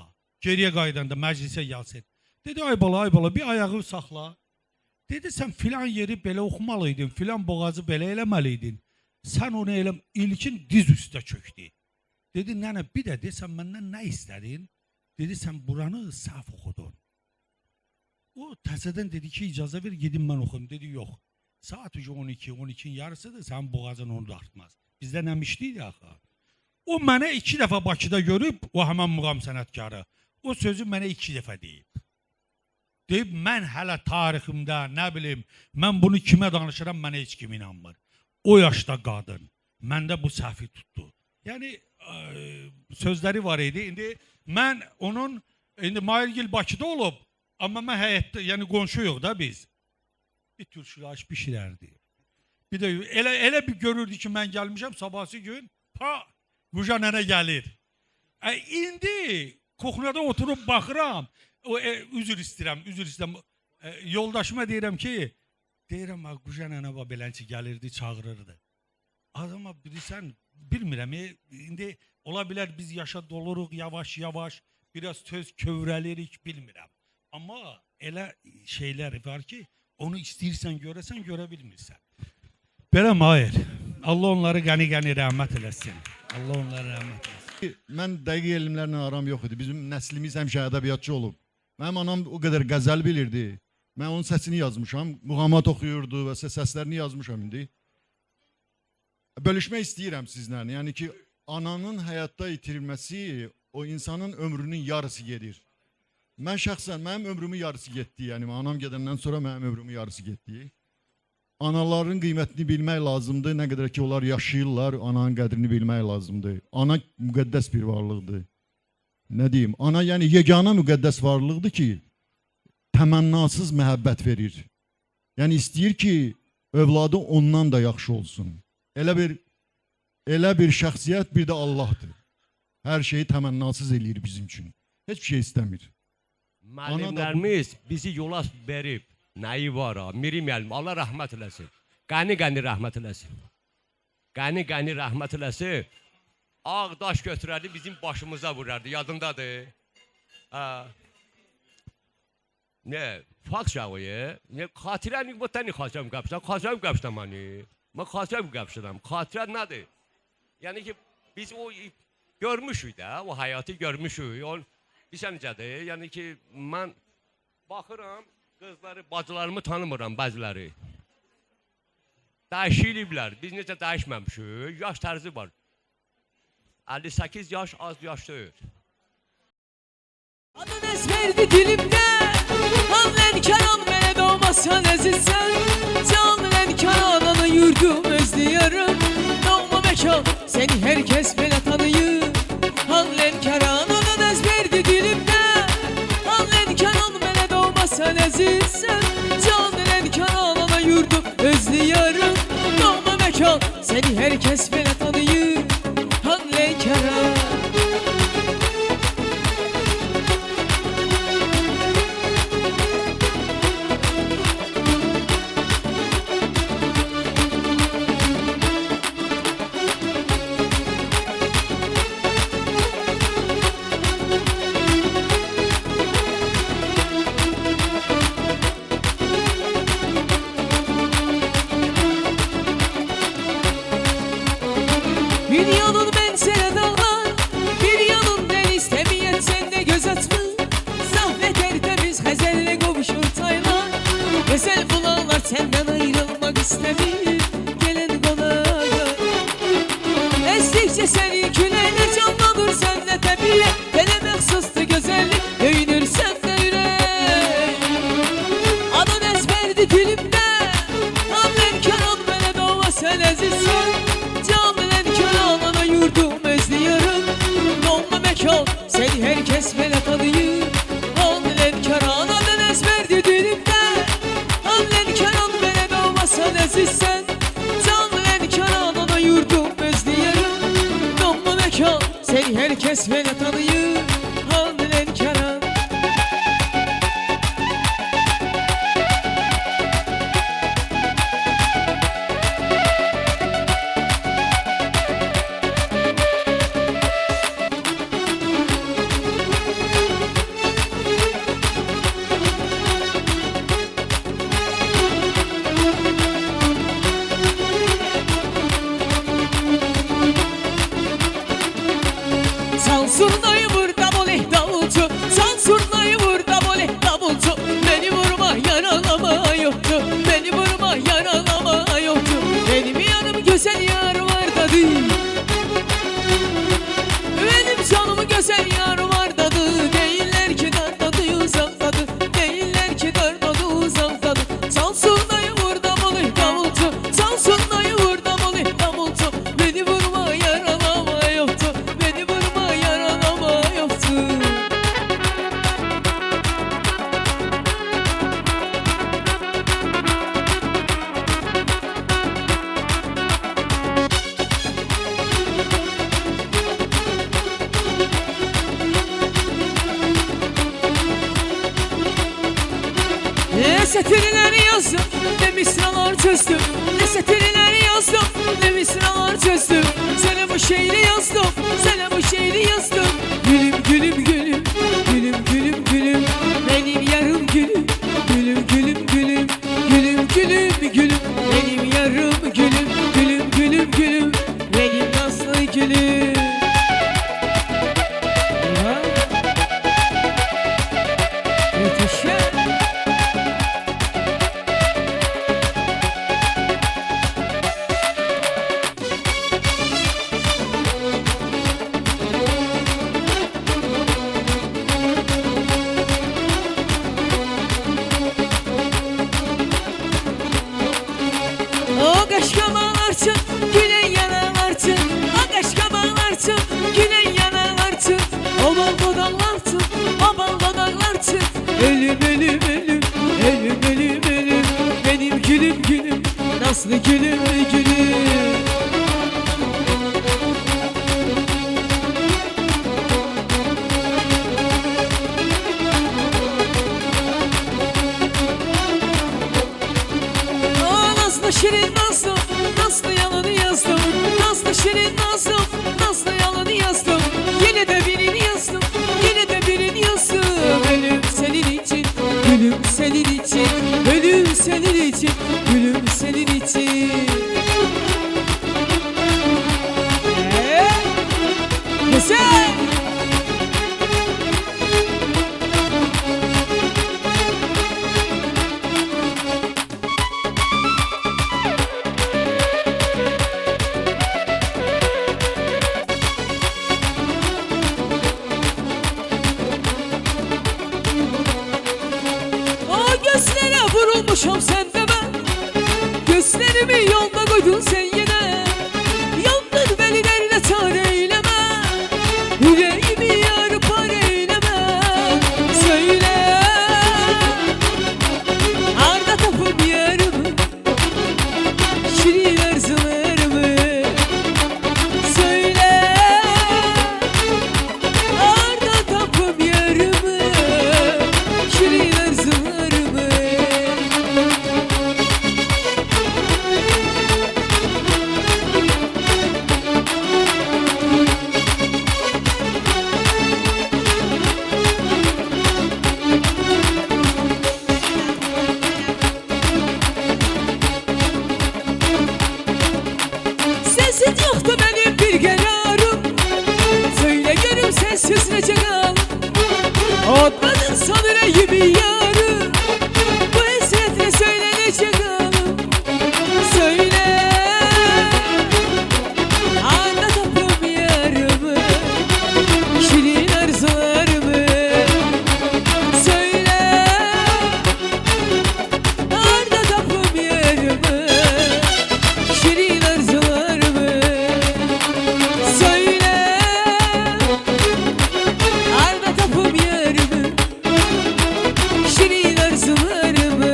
geriyə qaydanda məclisə gəlsin. Dedi, ay bala, bir ayağı saxla. Dedi, sən filan yeri belə oxumalıydın, filan boğazı belə eləməliydin. Sən onu eləm, İlkin diz üstə çöktü. Dedi, nənə, bir də sən məndən nə istədin? Dedi, sən buranı səhv oxudun. O təzədən dedi ki, icazə ver, gedim mən oxuyum. Dedi, yox. Saat 12'nin yarısıdır, sənin boğazın onu da artmaz. Bizdə nəmişliydi axı. O mənə 2 dəfə Bakıda görüb, o həmən muğam sənətkarı, o sözü mənə 2 dəfə deyib. Deyib, mən hələ tariximdə, nə bilim, mən bunu kimə danışıram, mənə heç kim inanmır. O yaşda qadın, məndə bu səhvi tutdu. Yəni, sözləri var idi. İndi mən onun, indi Mahirgil Bakıda olub, amma mən həyətdə, yəni qonşu yox da biz. Bir türşülaş bişirərdi. Bir də elə bir görürdü ki, mən gəlmişəm, sabahsı gün, Quca nənə gəlir. İndi koxnada oturub baxıram, üzr istəyirəm, yoldaşıma deyirəm ki, Quca nənə belənçi gəlirdi, çağırırdı. Adama bilirsən, bilmirəm, indi ola bilər biz yaşa doluruq, yavaş, biraz söz kövrəlirik, bilmirəm. Amma elə şeylər var ki, onu istəyirsən görəsən, görə bilmirsən. Belə Mahir, Allah onları qəni-qəni rəhmət eləsin. Allah onları rəhmət eləsin. Mən dəqiq elmlərlə aram yox idi. Bizim nəslimiz həmişə ədəbiyyatçı olub. Mənim anam o qədər qəzəl bilirdi. Mən onun səsini yazmışam. Muğamat oxuyurdu və səslərini yazmışam indi. Bölüşmək istəyirəm sizlə. Yəni ki, ananın həyatda itirilməsi o insanın ömrünün yarısı gedir. Mən şəxsən, mənim ömrümün yarısı getdi. Yəni anam gedəndən sonra mənim ömrümün yarısı getdi. Anaların qiymətini bilmək lazımdır. Nə qədər ki, onlar yaşayırlar, ananın qədrini bilmək lazımdır. Ana müqəddəs bir varlıqdır. Nə deyim? Ana yəni yeganə müqəddəs varlıqdır ki, təmənnasız məhəbbət verir. Yəni istəyir ki, övladı ondan da yaxşı olsun. Elə bir şəxsiyyət bir də Allahdır. Hər şeyi təmənnasız eləyir bizim üçün. Heç bir şey istəmir. Müəllimlərimiz bizi yola verib. Nəyi var ha? Miri müəllim, Allah rəhmət eləsin. Qəni-qəni rəhmət eləsin. Qəni-qəni rəhmət eləsin. Ağ daş götürərdi, bizim başımıza vurardı. Yadındadır. Ne? Faks şavoye. Ne? Xatirəni bu təni xatirəm qəbşdən. Xatirəm qəbşdən məni. Mən xatirəm qəbşdən. Xatirə nədir? Yəni ki, biz o görmüşük də, o həyatı görmüşük. Bilsən necədir? Yəni ki, mən baxıram, qızları, bacılarımı tanımıram bəziləri. Dəyişiliblər. Biz necə dəyişməmişik? Yaş tərzi var. 58 yaş az yaş deyil. Adın ezberdi dilimde, anlen kenan bana doğmazsan ezilsen, canlen kenanını yurdum özlüyorum. Doğma mekan seni herkes bile tanıyır. Anlen kenan adın ezberdi dilimde, anlen kenan bana doğmazsan ezilsen, canlen kenanını yurdum özlüyorum. Doğma mekan seni herkes bile tanıyır. Anlen kenan. Bir yanın ben sene dağlar, bir yanın ben istemeyen sende göz atma. Zahmet tertemiz Hezel'le kavuşur taylar. Güzel bulanlar senden ayrılmak istemir. Gelen konağa estikçe seni küleyle canlanır sende tebliğ. Bana məxsusdu güzellik, öyünür sende yürek. Adın ezberdi dilimde, annem kenan bana doğma sen ezilsin. Yurdum özlüyorum. Doğma mekan seni herkes bile tanıyır. Anlen kenan adın ezberdi dilimde, anlen kenan bana doğmasan ezilsen. Canlen kenan ana yurdum özlüyorum. Doğma mekan seni herkes bile tanıyır. Anlen kenan. Salsınlar gülüm gülüm, benim yarım gülüm gülüm gülüm gülüm, benim nasıl gülüm. Yetişen. O kaşkamalar çık, gülen yanalar çık. O kaşkamalar çık, gülen yanalar çık. O bal dodaklar çık, o bal dodaklar çık. Ölüm ölüm ölüm, ölüm ölüm ölüm, benim gülüm gülüm, nasıl gülüm gülüm. Nasıl şirin nasıl, nasıl yalanı yazdım. Nasıl şirin nasıl, nasıl yalanı yazdım. Yine de birini yazdım, yine de birini yazdım. Ölüm senin için, gülüm senin için. Ölüm senin için, gülüm senin için. Güzel. Gözlere vurulmuşum sende ben. Gözlerimi yolda koydun sen yine. Yandın beni derle çare eyleme. Yüreğimi yar par eyleme. Söyle arda tapıp yarımı, şirin arzularımı. Söyle arda tapıp yarımı, şirin arzularımı. Sensiz yoktu benim bir kararım. Söyle görüm sensiz nece kal. Atladın sanırım yarı. Bu hasretle söyle nece kalım. Söyle anlatamam yarımı, şirin arzularımı. Söyle anlatamam yarımı, şirin arzularımı. Söyle anlatamam yarımı, şirin arzularımı.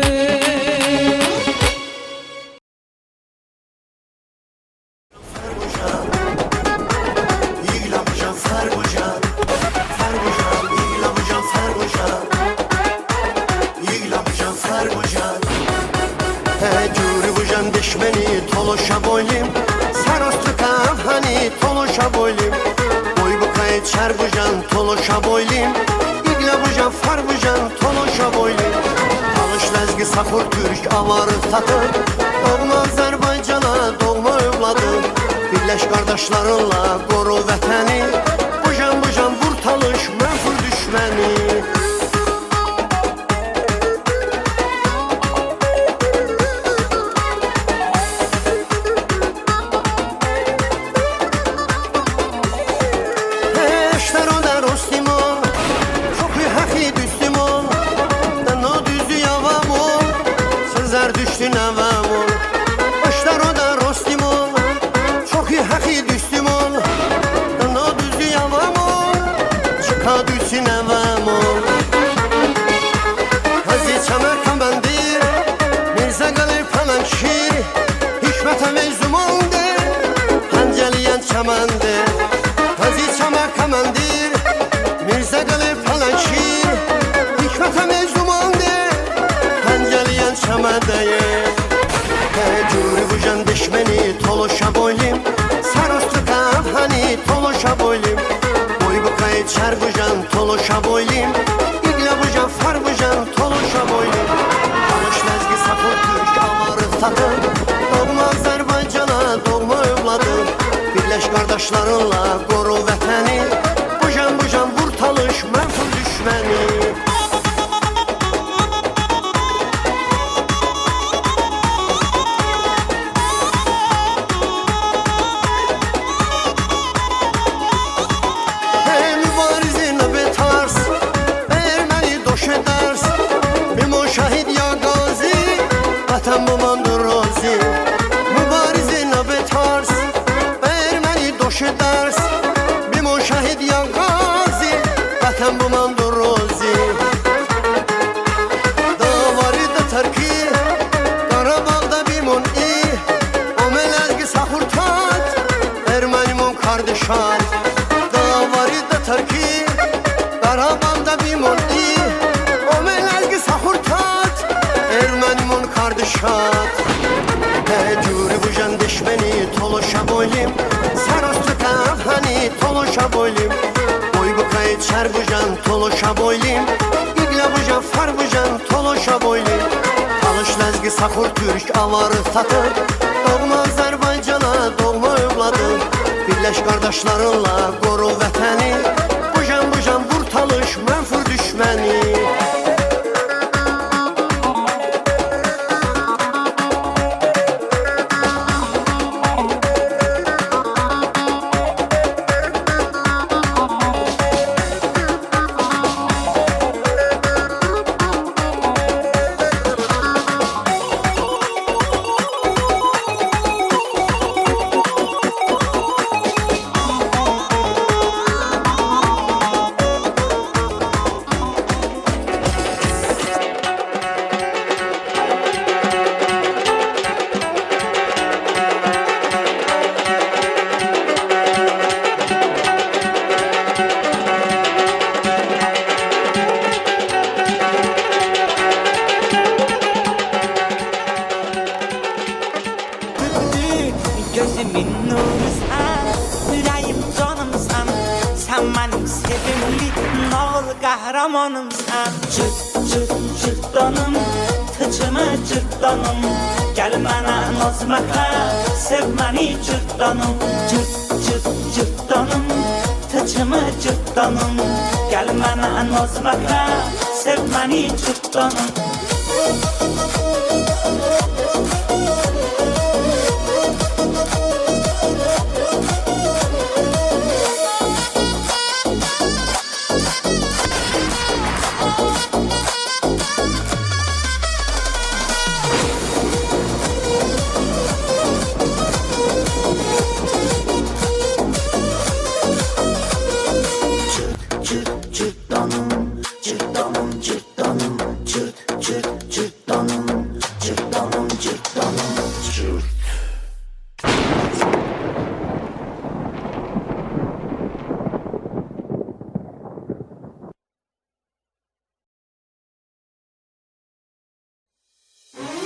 Düşmeni toluşa boylim, sarostru kafani toluşa boylim. Boy bu kayıt şer bucan toluşa boylim, igla bucan far bucan toluşa boylim. Alış lezgi sakur Türk avarı tatı, doğma Azerbaycana doğma evladı. Birleş kardeşlerinle koru vətəni, bucan bucan vur talış menfur düşməni. Düştün avam ol, başlar o da rostim ol. Çok iyi haki düştüm ol, o düzü yavam ol. Çıka düşsün avam ol. Hazi çamer kamandir, Mirza Galip Haman şir. Hikmete mezum oldu, Hanceliyen çamandı. Hazi çamer kamandir, Mirza Galip Haman şir. Hikmete mezum oldu, Hanceliyen çamandı. Curi bucan düşmeni toluşa boylim, sarostru kafani toluşa boylim. Boy bu kayıt şer bucan toluşa boylim, igla bucan far bucan toluşa boylim. Alış lezgi sapır Türk ama tadı. Doğma Azərbaycana, doğma övladı. Birləş qardaşlarınla qoru vətəni. Bu can vur talış mənfur düşməni. Vətən bumandır rozi, mübarizi nöbə tarz. Erməni doş edərs, bimo şəhid ya qazi. Vətən bumandır rozi. Davarı da tərki, Qarabağda bimon i. O melərgi saxurtat, Ermənimon kardeşat. Davarı da tərki, Qarabağda bimon i. O melərgi saxurtat, Ermənimon kardeşat. Curi bu can düşmeni toluşa boylim. Sarostru kahani toluşa boylim. Boy bu kayıt şer bu can toluşa boylim. İgle bu can far bu can toluşa boylim. Talış lezgi sakur Türk avarı tatı. Doğma Azerbaycana doğma övladı. Birleş kardeşlarınla koru vətəni. Bu can vur talış mənfur düşməni. Gözümün nurusan, yüreğim canımsan. Sen benim sevimli nal kahramanımsan. Çıt çıt cırtdanım, tıçımı cırtdanım. Gel bana nazmaka, sev beni cırtdanım. Çıt çıt cırtdanım, tıçımı cırtdanım. Gel bana nazmaka, sev beni cırtdanım.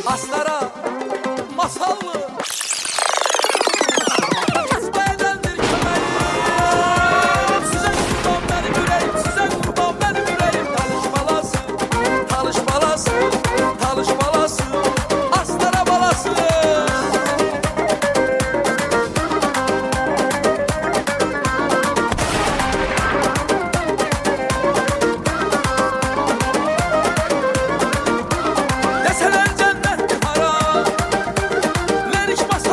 Aslara masallı hasta edendir kömeği. Size kurban benim yüreğim, size kurban benim yüreğim. Talış balası, talış balası, talış balası, aslara balası. Deseler cennet haram, veriş masal.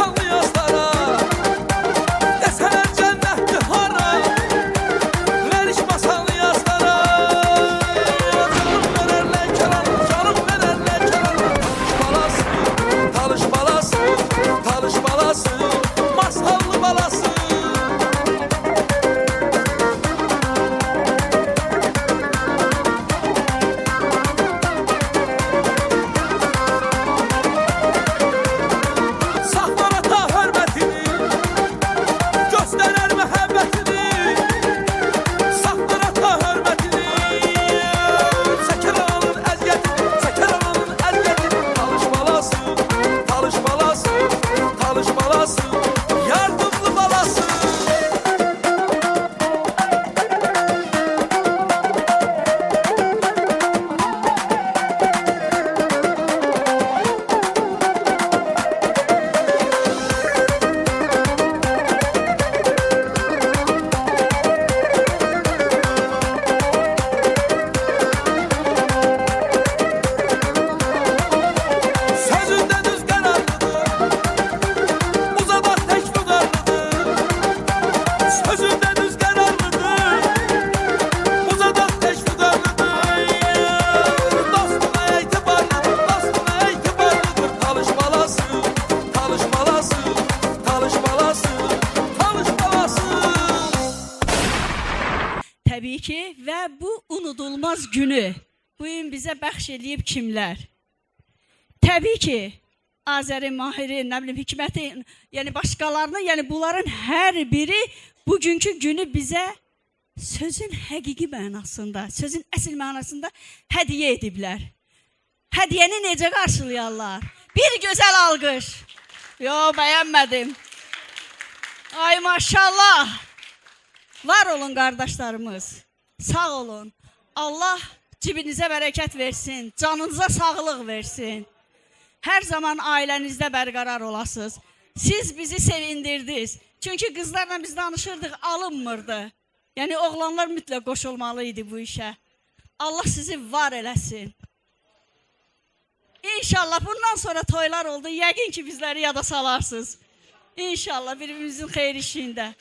ki və bu unudulmaz günü bu gün bizə bəxş edib kimlər? Təbii ki, Azəri, Mahiri, nə bilim, Hikməti, yəni başqalarını, yəni bunların hər biri bugünkü günü bizə sözün həqiqi mənasında, sözün əsl mənasında hədiyyə ediblər. Hədiyyəni necə qarşılayarlar? Bir gözəl alqış. Yo, bəyənmədim. Ay maşallah. Var olun qardaşlarımız. Sağ olun. Allah cibinizə bərəkət versin, canınıza sağlıq versin. Hər zaman ailənizdə bərqərar olasınız. Siz bizi sevindirdiniz. Çünki qızlarla biz danışırdıq, alınmırdı. Yəni oğlanlar mütləq qoşulmalı idi bu işə. Allah sizi var eləsin. İnşallah bundan sonra toylar oldu. Yəqin ki bizləri yada salarsınız. İnşallah birimizin xeyir işində.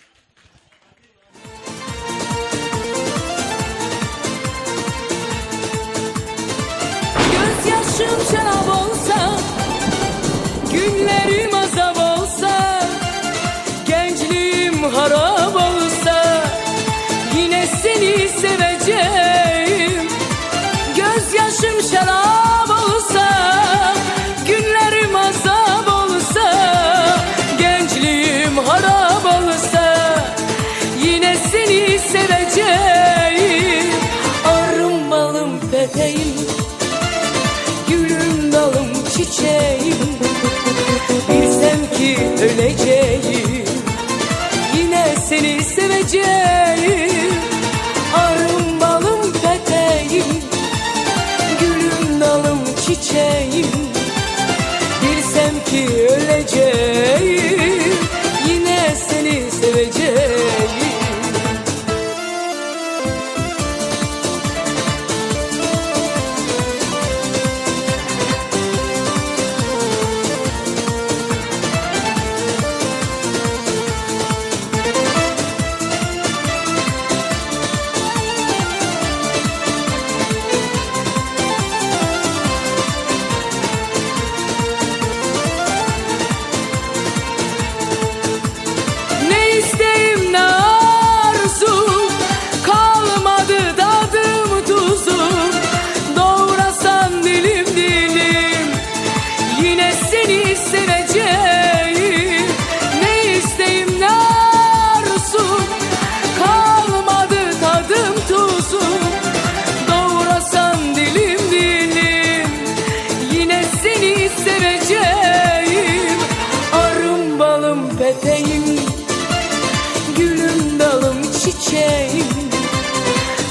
Gözyaşım şarap olsa, günlerim azap olsa, gençliğim harap olsa, yine seni seveceğim. Gözyaşım şarap olsa, günlerim azap olsa, gençliğim harap olsa, yine seni seveceğim. Arım balım peteğim, çiçeğim, bilsem ki öleceğim, yine seni seveceğim. Arım balım peteğim, gülüm dalım çiçeğim, bilsem ki öleceğim, yine seni seveceğim.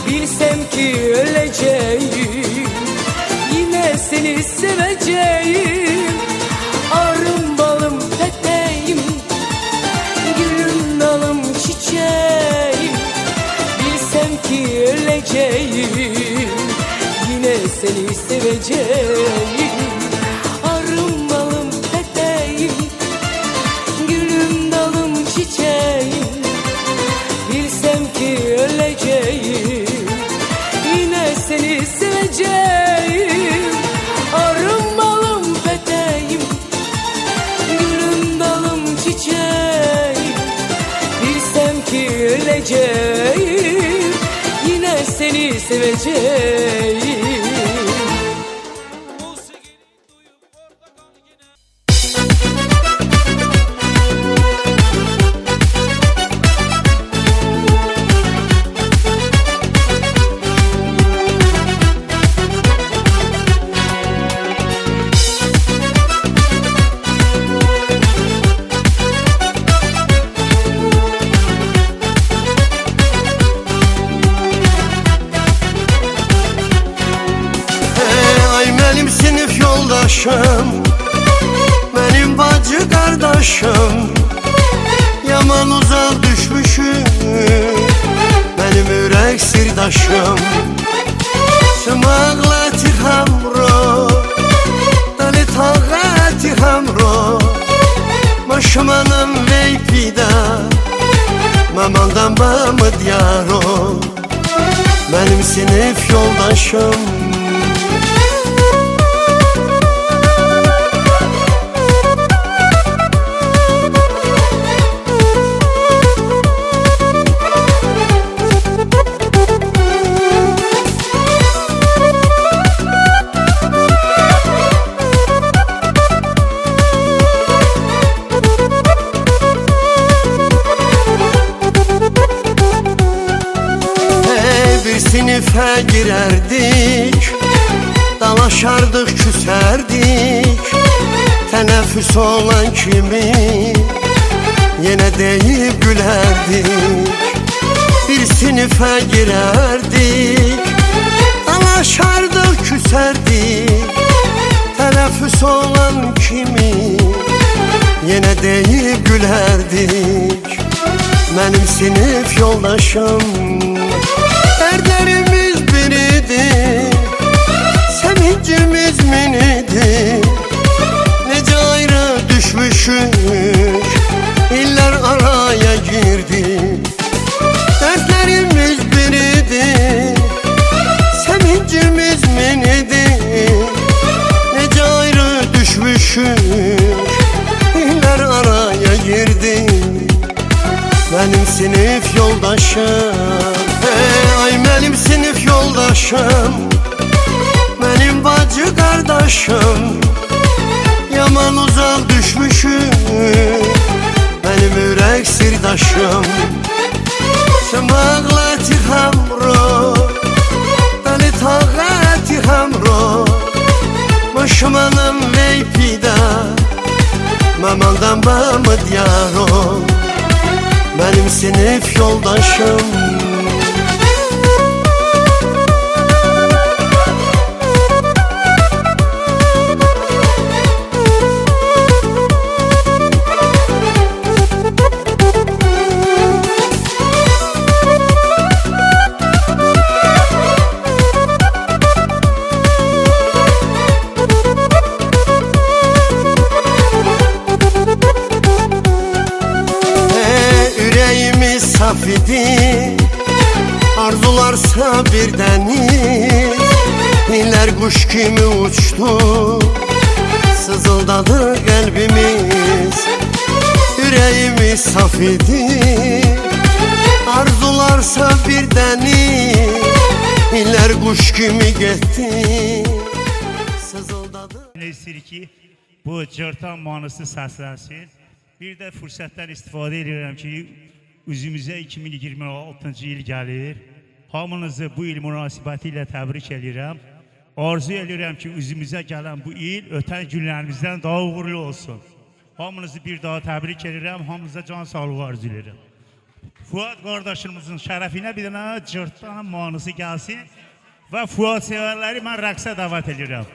Bilsem ki öleceğim, yine seni seveceğim. Arım balım peteğim, gülüm dalım çiçeğim, bilsem ki öleceğim, yine seni seveceğim. Arım balım peteğim, gülüm dalım çiçeğim, bilsem ki öleceğim, yine seni seveceğim. Arım balım peteğim, gülüm dalım çiçeğim, bilsem ki öleceğim, yine seni seveceğim. Benim bacı kardeşim, yaman uzak düşmüşüm, benim ürək sirdaşım. Şımaqlati hamro, dali tağati hamro, maşımanım veypida, mamandan bamı diyaro, benim sinif yoldaşım. sinifə girərdik, dalaşardıq, küsərdik. Tənəffüs olan kimi yenə deyib gülərdik. Bir sinifə girərdik, dalaşardıq, küsərdik. Tənəffüs olan kimi yenə deyib gülərdik. Mənim sinif yoldaşım, dərdlərimiz biridir, sevincimiz minidir. Necə ayrı düşmüşük, illər araya girdi. Dərdlərimiz biridir, sevincimiz minidir. Necə ayrı düşmüşük, illər araya girdi. Mənim sinif yoldaşım, ay mənim sinif yoldaşım, mənim bacı qardaşım, yaman uzaq düşmüşük, mənim ürək sirdaşım. Şımaqlati hamro, dali tağati hamro, Maşmanım veypida, mamaldan bamı diyaro. Benim sinif yoldaşım. Saf idi, arzularsa bir deniz. İller kuş kimi uçtu, sızıldadı kalbimiz. Yüreğimiz saf idi, arzularsa bir deniz. İller kuş kimi gitti, sızıldadı. İstəyir ki, bu cırtan mahnısı səslənsin. Bir də fürsətdən istifadə edirəm ki, üzümüzə 2026-cı il gəlir. Hamınızı bu il münasibəti ilə təbrik edirəm. Arzu edirəm ki, üzümüzə gələn bu il ötən günlərimizdən daha uğurlu olsun. Hamınızı bir daha təbrik edirəm. Hamınıza can sağlığı arzu edirəm. Fuad qardaşımızın şərəfinə bir dənə cırtdan mahnısı gəlsin və Fuad sevərləri mən rəqsə dəvət edirəm.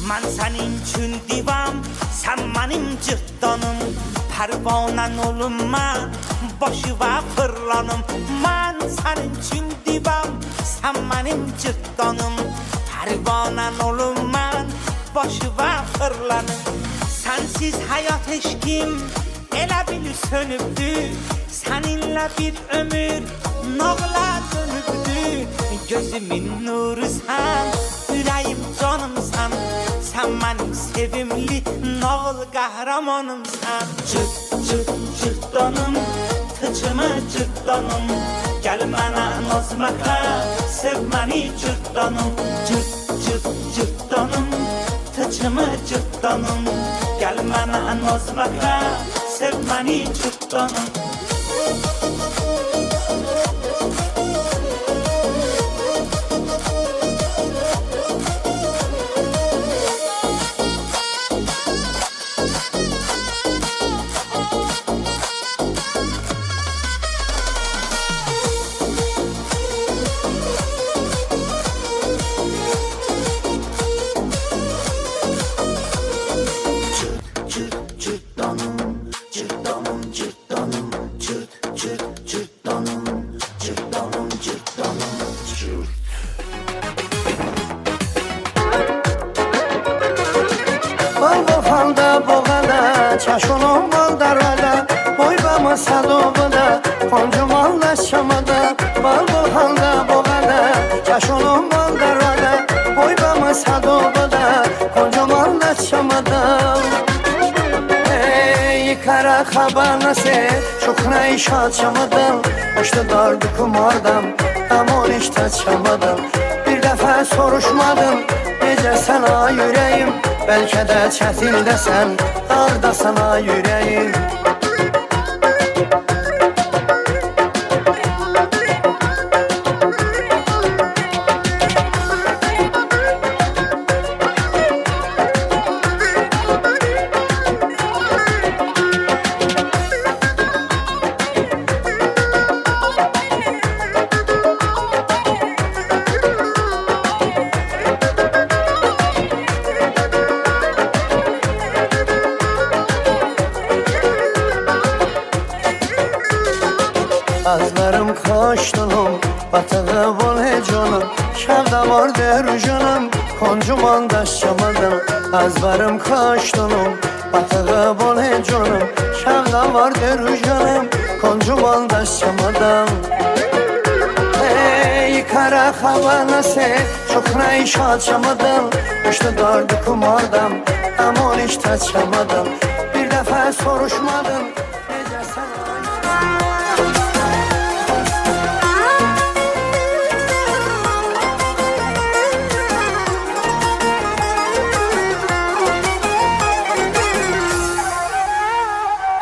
Mən sənin üçün divam, sən mənim cırtdanım. Pərvanən olum mən, başıva fırlanım. Mən sənin üçün divam, sən mənim cırtdanım. Pərvanən olum mən, başıva fırlanım. Sənsiz həyat eşkim, elə bil sönübdü. Səninlə bir ömür, nağla dönübdü. Gözümün nuru sən, ürəyim canımsan. Sen benim sevimli nağıl kahramanımsan. Cırt cırt cırtdanım, tıçımı cırtdanım. Gel bana nazmaka, sev beni cırtdanım. Cırt cırt cırtdanım, tıçımı cırtdanım. Gel bana nazmaka, sev beni cırtdanım. Çaşonum baldarada, boybamı sadobada, koncumalda şamada, balburhanda boğada. Çaşonum baldarada, boybamı sadobada, koncumalda şamada. Ey kara kabanası, şukra işat şamadan, başta dardı kumardan, damon işte çamadan. Bir defa soruşmadım, gece sana yüreğim. Belki de çetildesen, darda sana yüreğim. kaçtım batığı bol heyecanım Şevda var der canım Koncuman daşçamadım Azbarım kaçtım batığı bol heyecanım Şevda var der canım Koncuman daşçamadım Ey kara havanası Çok iş açamadım İşte dardı kumardım Ama hiç taçamadım Bir defa soruşmadım Nece sen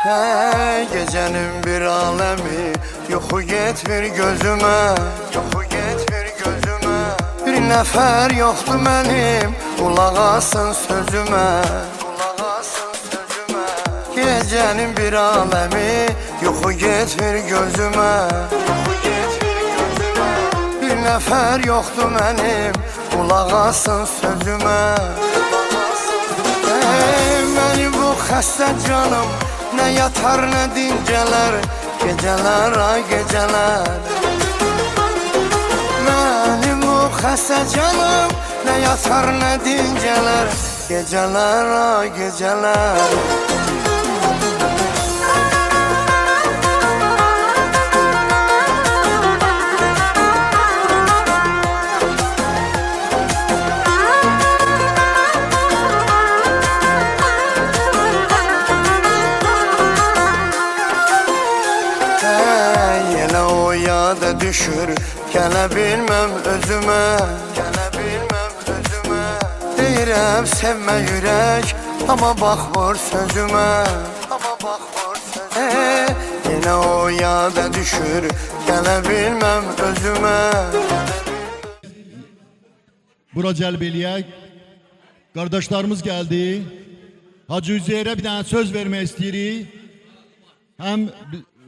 Hey gecenin bir alemi Yoxu getmir gözüme Yoxu getmir gözüme Bir nefer yoktu mənim Qulaq asın sözüme Qulaq asın sözüme Gecenin bir alemi Yoxu getmir gözüme Yoxu getmir gözüme Bir nefer yoktu mənim Qulaq asın sözüme Hey məni bu xəstə canım Ne yatar ne dinceler Geceler ay geceler Benim bu xəstə canım Ne yatar ne dinceler Geceler ay geceler Da düşür Gələ bilməm özümə Gələ bilməm özümə Deyirəm sevmə yürək Amma baxmır sözümə Amma baxmır sözümə Yenə o yada düşür Gələ bilməm özümə Bura cəlb eləyək. Qardaşlarımız gəldi. Hacı Üzeyirə bir dənə söz vermək istəyirik.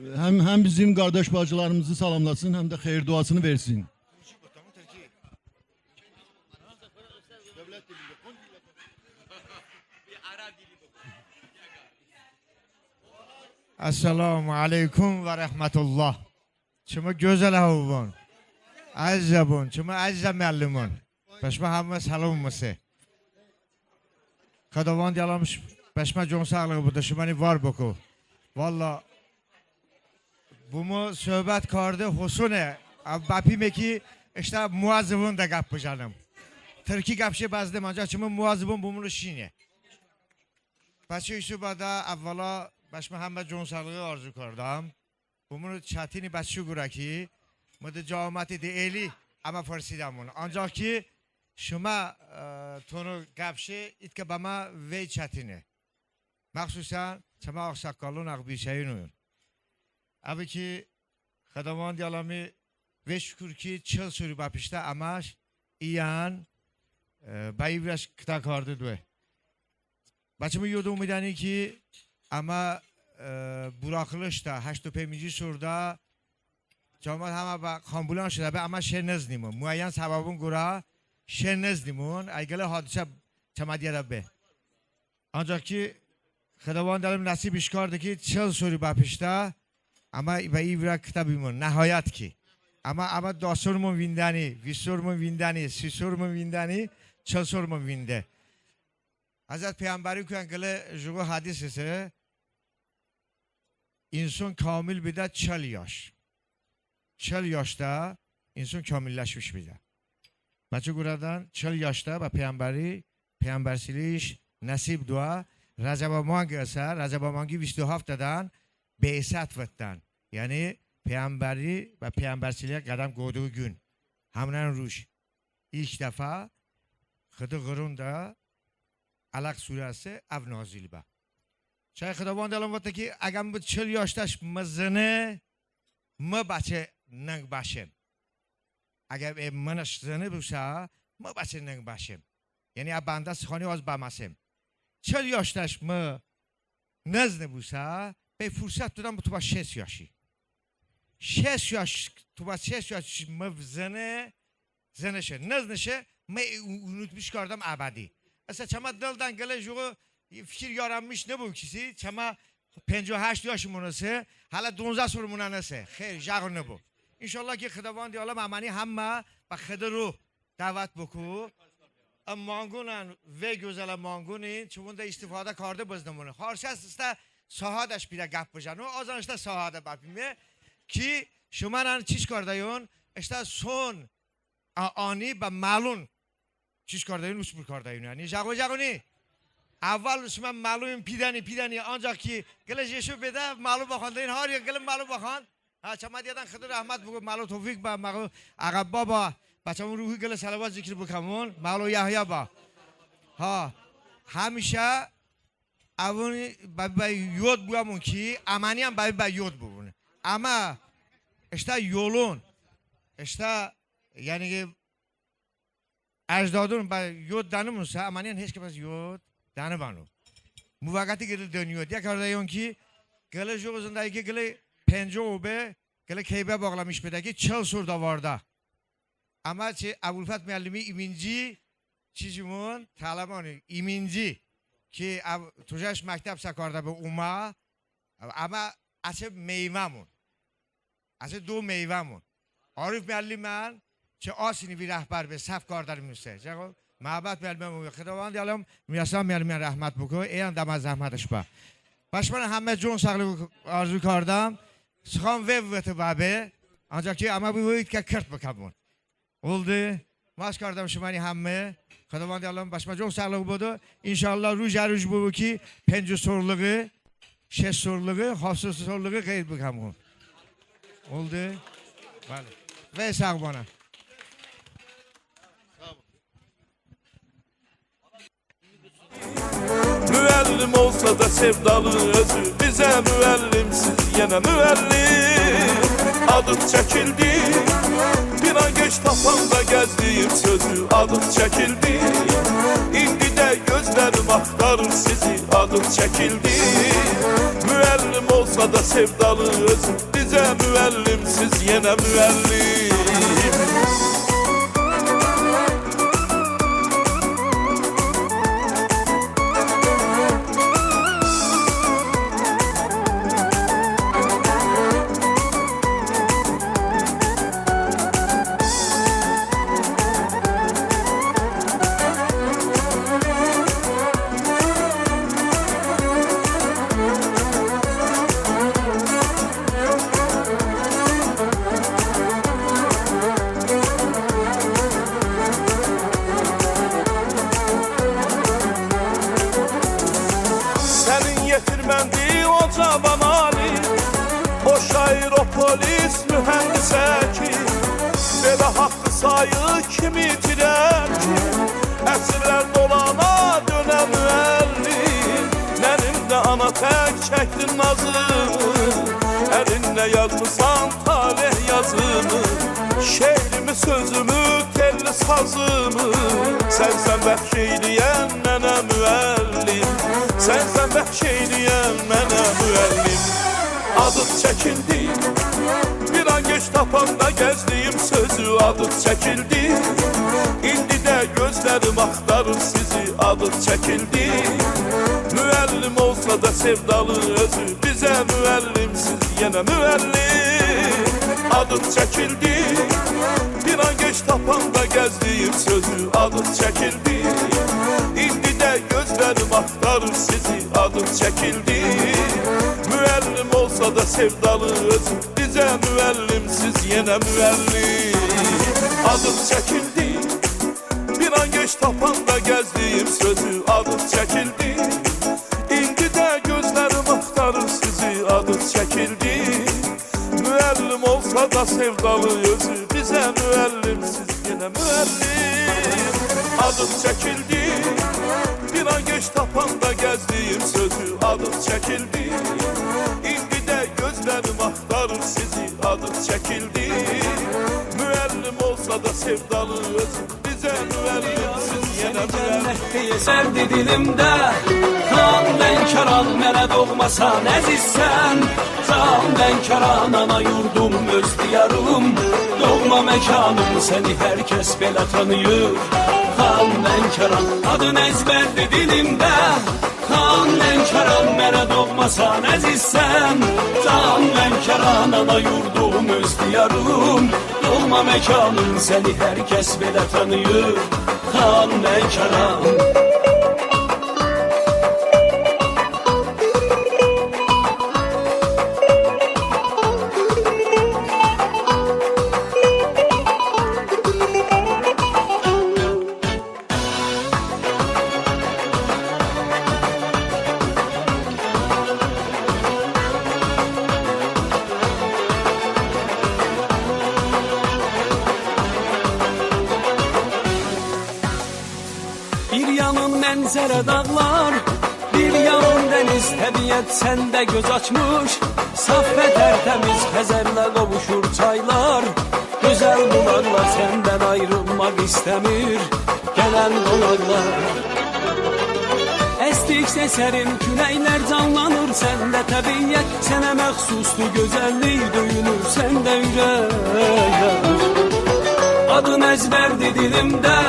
Hem bizim kardeş bacılarımızı salamlasın hem de hayır duasını versin. Esselamu aleyküm ve rahmetullah. Çımı güzel havun. Azzabun. Çımı azza mellumun. Beşme hamı salımması. Kadavan diyalamış. Beşme con sağlığı burada. Şimani var boku. Valla. Bunu söhbət kardı husune. Bapime ki işte muazzıbın da kapı canım. Türkiye kapışı bazdım ancak çımı muazzıbın bunu şine. Başı üsubada evvela baş Muhammed Con sağlığı arzu kardam. Bunu çatini başı gura ki mıdı camati de eli ama farsidamın. Ancak ki şuma tonu kapışı itke bama ve çatini. Maksusan çama aksakalın akbişeyin oyun. Abi ki خداوند عالمی و شکر که 40 سوری با پیشته اماش ایان بایورش کتا کرده دوه بچه می یادم میدانی که اما براخلش تا 85 سوردا جامعه همه با خامبولان شده به اما شر نزنیمون معین سببون گرا شر نزنیمون ایگله حادثه چمدیه به ancak ki خداوند عالم نصیبش کرده که 40 سوری با پیشته اما به این کتابیمون نهایت کی اما داسورمون ویندانی ویسورمون ویندانی سیسورمون ویندانی چلسورمون وینده حضرت پیامبری که انگله جوگو حدیث ise insan kamil bide 40 yaş 40 yaşta insan kamilleşmiş bide bence buradan 40 yaşta ve peygambersiliğiş nasip dua Recep Amangi ise Recep Amangi 27'dan Beysat vattan yani peygamberi ve peygambersiliğe kadam koyduğu gün hamran ruş ilk defa Xıdı Qırında Alaq suresi ev nazil ba. Çay Xıdavan dalam vaqtda ki agam bu 40 yaştaş mızını mı bache nang başım. Agar manaş zını bulsa mı bache nang başım. Yani abanda sıxani az bamasım. 40 yaştaş mı nazne bulsa به فرصت دادم تو با 6 یاشی 6 یاش تو با 6 یاش مفزنه زنشه نزنشه من unutmuş کردم ابدی اصلا چما دلدان گله جو fikir yaranmış ne bu kişi çama 58 yaşımınası hala 12 sorumuna nese xeyr jağını bu İnşallah ki Xidavand diyorlar amani hamma ve Xidru davet buku. Mangunan ve güzel mangunin çubunda istifade kardı bizdimunu. Harşas iste sahadaş bir de gap bıcan. O azan işte sahada bakmıyor ki şumanan çiş kardayın işte son ani ve malun çiş kardayın uspur kardayın yani. Jagoni. Avval şuma malum pidani ancak ki geleceği bede malu bakandayın har ya gelin malu bakan. Ha çamadiyadan Xıdır Ahmet bu malu Tevfik ba malu Agab baba bacamın ruhu gele salavat zikir bukamun malu Yahya ba. Ha hamisha avuni baba yod buamun ki amaniyam baba yod bubun. Ama işte yolun işte yani ki ecdadın yod danımsa amaniyan hiç kimse yod danı banu. Muvakati geri dönüyor. Diye kardayın ki gele joguzundaki gele pence obe gele keybe bağlamış bedeki çıl surda vardı. Ama Abulfat müellimi iminci çizimun talamanı iminci ki tujaş mektep sakarda bu umma ama asıl meyvemun. Asıl do meyvemun. Arif müellimen çe asini bir rehber be saf kardarımızsa. Cevap Mabad müellimi Xidavand diyelim Müyassar müellimen rahmet buku. Eyan damaz zahmetش با. Başman همه جون sağlık arzu kardam. Sıkan ve babe. Ancak ki ama bu vakit ki kırt bakalım. Oldu. Maş kardam şumani همه. Xidavand diyelim başman جون sağlık budu. İnşallah ruj bu ki pencu soruluğu, şes soruluğu, hafsız soruluğu kayıt bakalım. Oldu. Vale. Ve sağ bana. Müellim olsa da sevdalı özü bize müellimsiz yine müellim adım çekildi bir an geç tapanda gezdiğim sözü adım çekildi indi de gözlerim aktarır sizi adım çekildi müellim olsa da sevdalı özü bize müellimsiz yine müellim. Polis mühendise ki belə haqqı sayı kimi itirər ki əsrlər dolana dönə müəllim mənimlə ana tək çəkdin nazımı əlinlə yazmısan talih yazımı şeirimi sözümü telli sazımı sənsən bəxş eyləyən mənə müəllim sənsən bəxş eyləyən mənə müəllim adım çəkildi bir an geç tapanda gezdiğim sözü adım çekildi indi de gözlerim aktarır sizi adım çekildi müellim olsa da sevdalı özü bize müellimsiz yine müellim adım çekildi bir an geç tapanda gezdiğim sözü adım çekildi indi de gözlerim aktarır sizi adım çekildi müellim olsa da sevdalı özü bize müellimsiz yine müellim adım çekildi bir an geç tapanda gezdiğim sözü adım çekildi indi de gözlerim aktarır sizi adım çekildi müellim olsa da sevdalı özü bize müellimsiz yine müellim adım çekildi bir an geç tapanda gezdiğim sözü adım çekildi indi de gözlerim aktarır sizi adım çekildi müellim olsa da sevdalı özü bize müellimsiz yine müellim Sevdi dilimde kan ben karal mənə doğmasan əzizsən Can Lənkəran ana yurdum öz diyarım, doğma məkanım səni hər kəs belə tanıyır. Xan Lənkəran adın əzbərdir dilimdə, Xan Lənkəran mənə doğmasan əzizsən. Can Lənkəran ana yurdum öz diyarım, doğma məkanım səni hər kəs belə tanıyır. Xan Lənkəran. Bir yanın mənzərə dağlar, bir yanın dəniz, təbiət səndə göz açmış. Saf və tərtəmiz Xəzərlə qovuşur çaylar, gözəl bulaqlar səndən ayrılmaq istəmir gələn qonaqlar. Əsdikcə sərin küləklər canlanır səndə təbiət, sənə məxsusdur gözəllik döyünür səndə ürək. Adın əzbərdir dilimdə,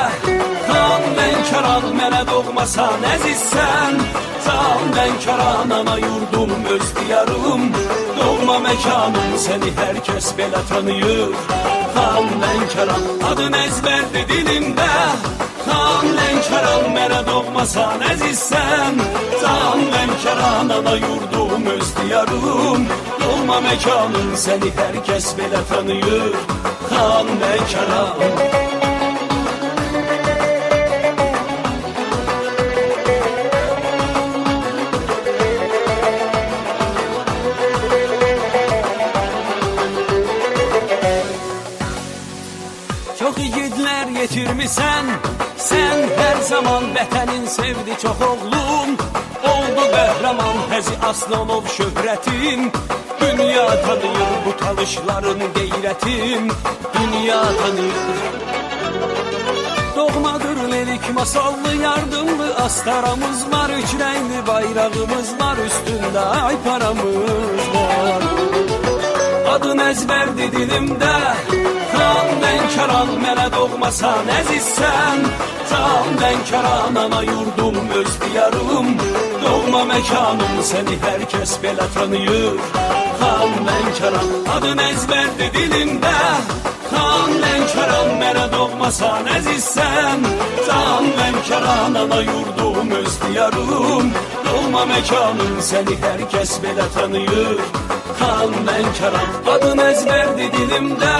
Xan Lənkəran mənə doğmasan əzizsən. Can Lənkəran ana yurdum öz diyarım, doğma məkanım səni hər kəs belə tanıyır. Xan Lənkəran adın əzbərdir dilimdə, Xan Lənkəran mənə doğmasan əzizsən. Can Lənkəran ana yurdum öz diyarım, doğma məkanım səni hər kəs belə tanıyır. Xan Lənkəran. Çox igidlər yetirmisən, sən hər zaman vətənin sevdi çox oğlum. Oldu qəhrəman Həzi Aslanov şöhrətim, dünya tanıyır bu talışların qeyrətim, dünya tanıyır. Doğmadır lelik masallı yardımlı astaramız var, üç rəngli bayrağımız var, üstündə ay paramız var. Adın əzbərdir dilimdə, Xan Lənkəran mənə doğmasan əzizsən. Can Lənkəran ana yurdum öz diyarım, doğma məkanım səni hər kəs belə tanıyır. Xan Lənkəran adın əzbərdir dilimdə, Xan Lənkəran mənə doğmasan əzizsən. Can Lənkəran ana yurdum öz diyarım, doğma məkanım səni hər kəs belə tanıyır. Xan Lənkəran adın əzbərdir dilimdə,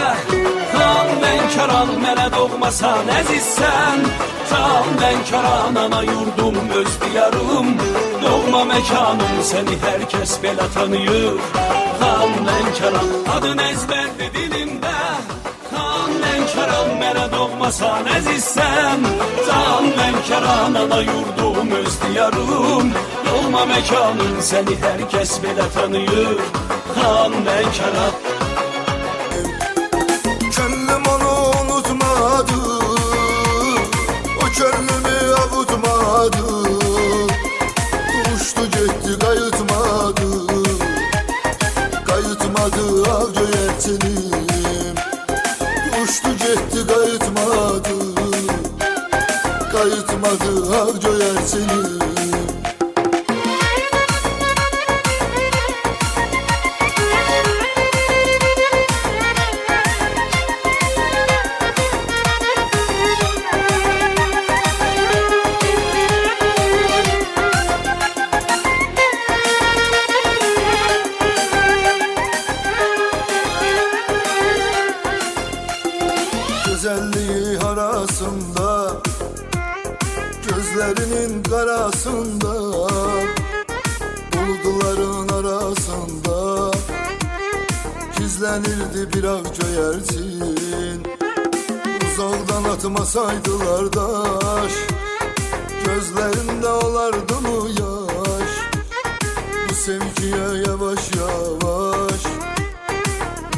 Xan Lənkəran mənə doğmasan əzizsən. Can Lənkəran ana yurdum öz diyarım, doğma məkanım səni hər kəs belə tanıyır. Xan Lənkəran adın əzbərdir dilimdə, Xan Lənkəran mənə doğmasan əzizsən. Can Lənkəran ana yurdum öz diyarım, doğma məkanım səni hər kəs belə tanıyır. Xan Lənkəran. Könlüm onu unutmadı, o könlümü avutmadı. Uçtu gitti kayıtmadı, kayıtmadı av göyertinim. Uçtu gitti kayıtmadı, kayıtmadı av göyertinim. Güzelliği harasında, gözlerinin karasında, bulutların arasında gizlenirdi bir ak göyertin. Uzaktan atmasaydılar daş, gözlerinde olardı mı yaş? Bu sevgiye yavaş yavaş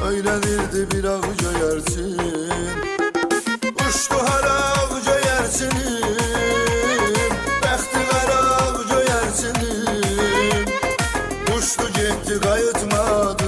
öğrenirdi bir ak göyertin. Uçtu hara ak göyertinim, bəxti qara ak göyertinim. Uçtu gitti kayıtmadı,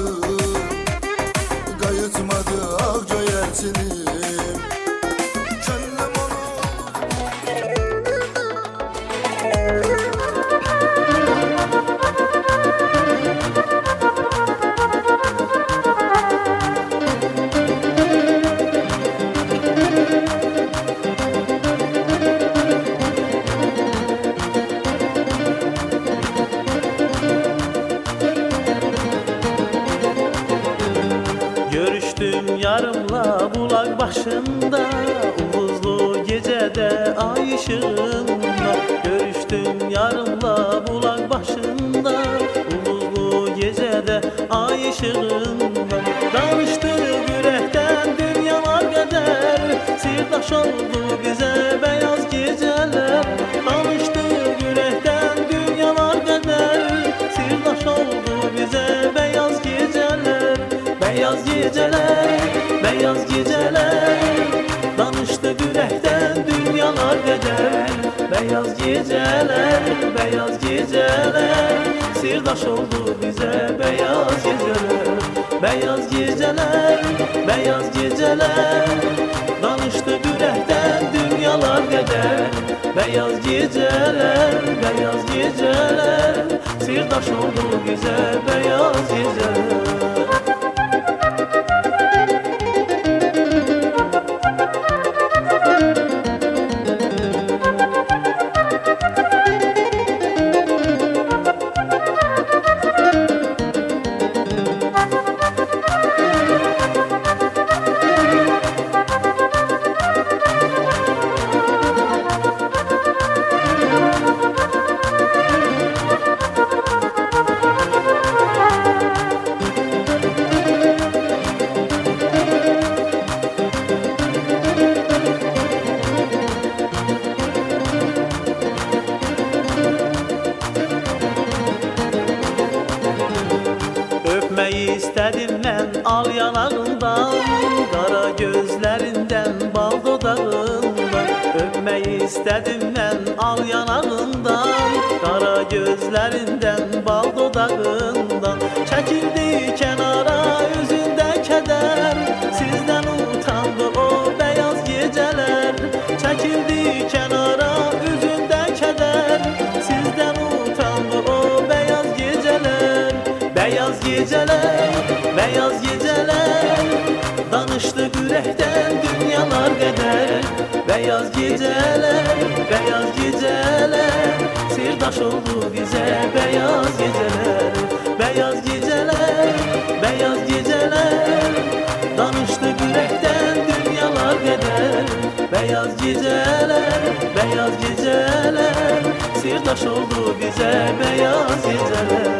oldu bize beyaz geceler. Danıştı yürekten dünyalar kadar. Sirdaş oldu bize beyaz geceler. Beyaz geceler, beyaz geceler. Danıştı yürekten dünyalar kadar. Beyaz geceler, beyaz geceler. Sirdaş oldu bize beyaz geceler. Beyaz geceler, beyaz geceler. Danıştı yürekten dünyalar kadar. Beyaz geceler, beyaz geceler. Sirdaş oldu bize beyaz geceler. Öpmeyi istedim ben al yanağından, kara gözlerinden bal dudağından. Öpmeyi istedim ben al yanağından, kara gözlerinden bal dudağından. Çekildi kenara yüzünde keder, sizden utandı o beyaz geceler. Çekildi kenara yüzünde keder, sizden utandı o beyaz geceler. Beyaz geceler, beyaz geceler. Danıştı yürekten dünyalar kadar. Beyaz geceler, beyaz geceler. Sirdaş oldu bize beyaz geceler. Beyaz geceler, beyaz geceler. Danıştı yürekten dünyalar kadar. Beyaz geceler, beyaz geceler. Sirdaş oldu bize beyaz geceler.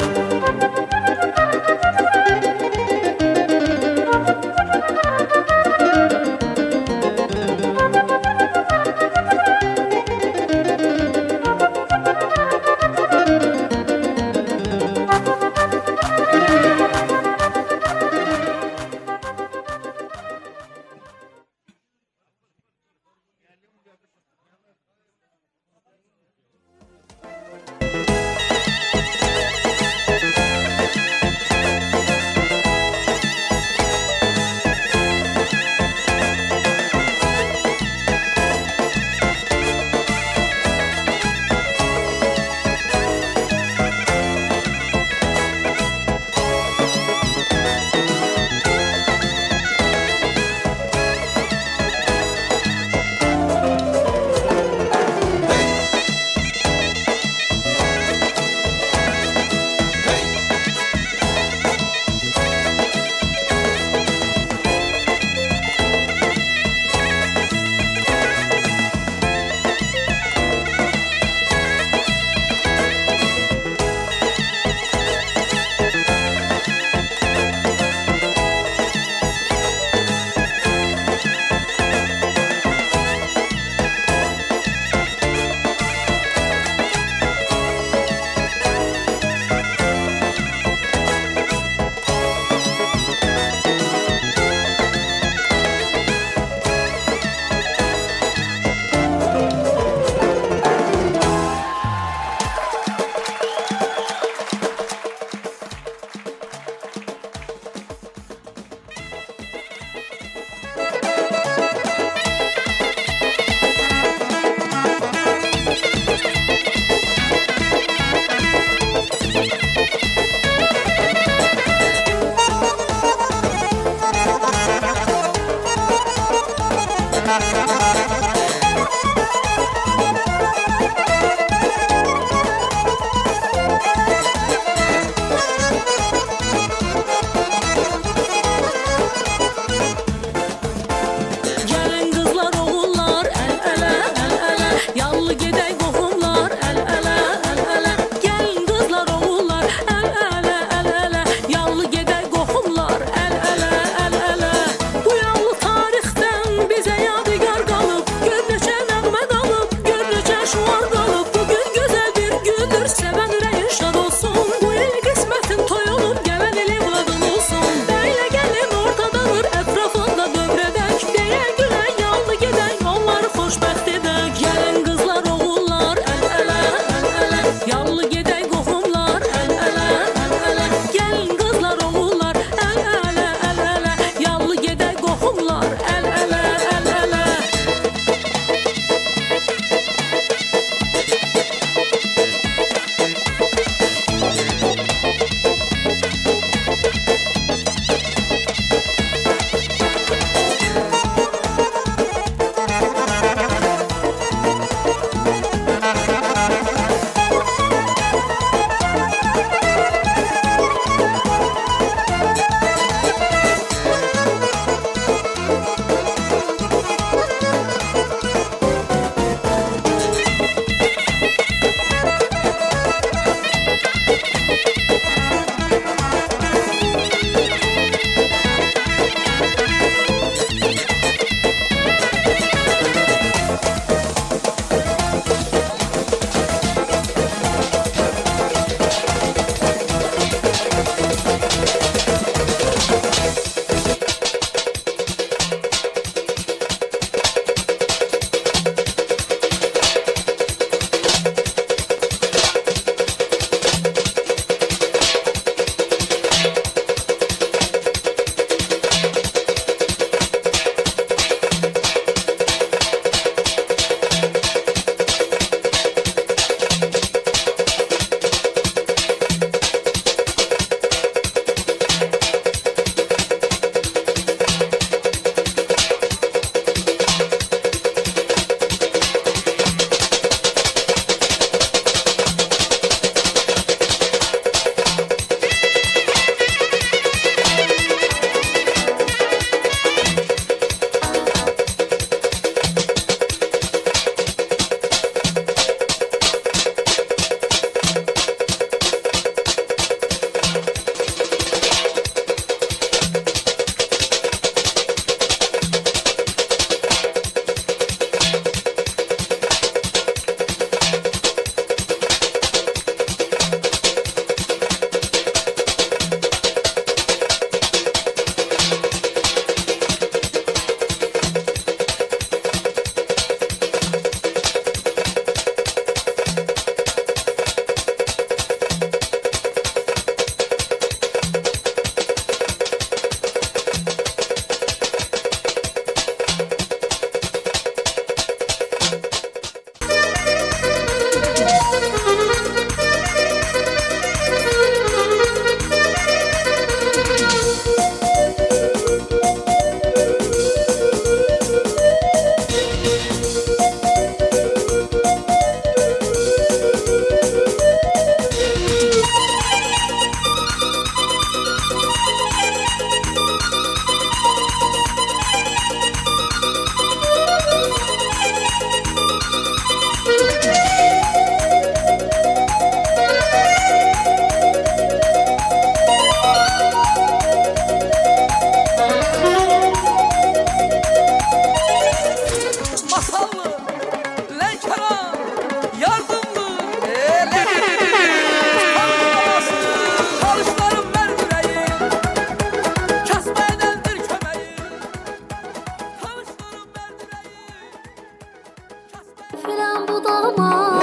odama